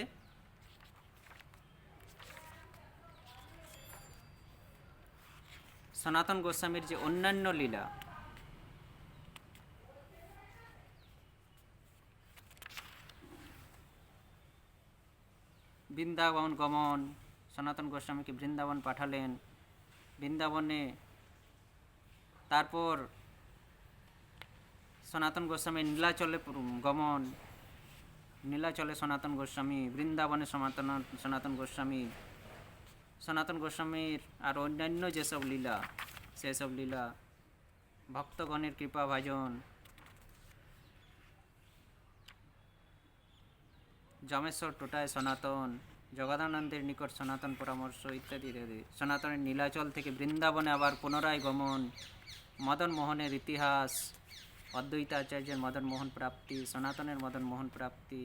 সনাতন গোস্বামীর যে অন্যান্য লীলা, বৃন্দাবন গমন, সনাতন গোস্বামীকে বৃন্দাবন পাঠালেন, বৃন্দাবনে তারপর সনাতন গোস্বামী নীলাচলে গমন, নীলাচলে সনাতন গোস্বামী, বৃন্দাবনে সনাতন গোস্বামী, সনাতন গোস্বামীর আর অন্যান্য যেসব লীলা, সেসব লীলা, ভক্তগণের কৃপা ভাজন, যমেশ্বর টোটায় সনাতন, জগদানন্দের নিকট সনাতন পরামর্শ ইত্যাদি ইত্যাদি, সনাতনের নীলাচল থেকে বৃন্দাবনে আবার পুনরায় গমন, মদন মোহনের ইতিহাস, অদ্বৈতাচার্যের মদন মোহন প্রাপ্তি, সনাতনের মদন মোহন প্রাপ্তি,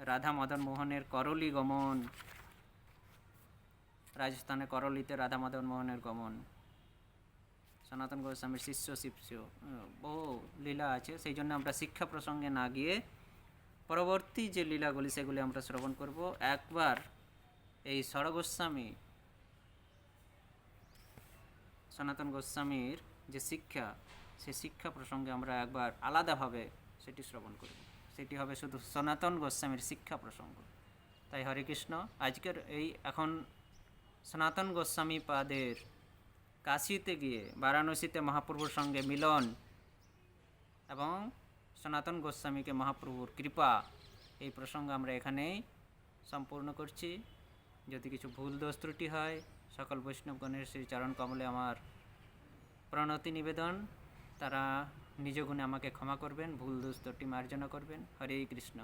রাধা মদন মোহনের করলি গমন, রাজস্থানে করলিতে রাধা মদন মোহনের গমন, সনাতন গোস্বামীর শিষ্য শিষ্য, বহু লীলা আছে। সেই জন্য আমরা শিক্ষা প্রসঙ্গে না গিয়ে পরবর্তী যে লীলাগুলি সেগুলি আমরা শ্রবণ করব। একবার এই ষড়গোস্বামী সনাতন গোস্বামীর যে শিক্ষা, সেই শিক্ষা প্রসঙ্গে আমরা একবার আলাদাভাবে সেটি শ্রবণ করব। সেটি হবে শুধু সনাতন গোস্বামীর শিক্ষা প্রসঙ্গ। তাই হরে কৃষ্ণ, আজকের এই এখন সনাতন গোস্বামী পাদের কাশীতে গিয়ে বারাণসীতে মহাপ্রভুর সঙ্গে মিলন এবং সনাতন গোস্বামীকে মহাপ্রভুর কৃপা, এই প্রসঙ্গ আমরা এখানেই সম্পূর্ণ করছি। যদি কিছু ভুল দোষ ত্রুটি হয়, সকল বৈষ্ণবগণের শ্রী চরণ কমলে আমার প্রণতি নিবেদন, তারা নিজ গুণে আমাকে ক্ষমা করবেন, ভুল দোষ ত্রুটি মার্জনা করবেন। হরে কৃষ্ণ।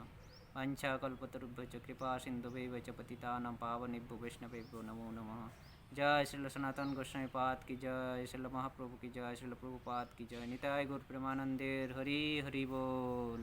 বাঞ্ছা কল্পতরুভ্যশ্চ কৃপা সিন্ধুভৈব চ পতিতানাং পাবনেভ্যো বৈষ্ণবেভ্যো নমো নমঃ। जय श्री सनातन गोस्वामी पाद की जय, श्री महाप्रभु की जय, श्री प्रभुपाद की जय। निताय गौर प्रेमानंदे हरि हरि बोल।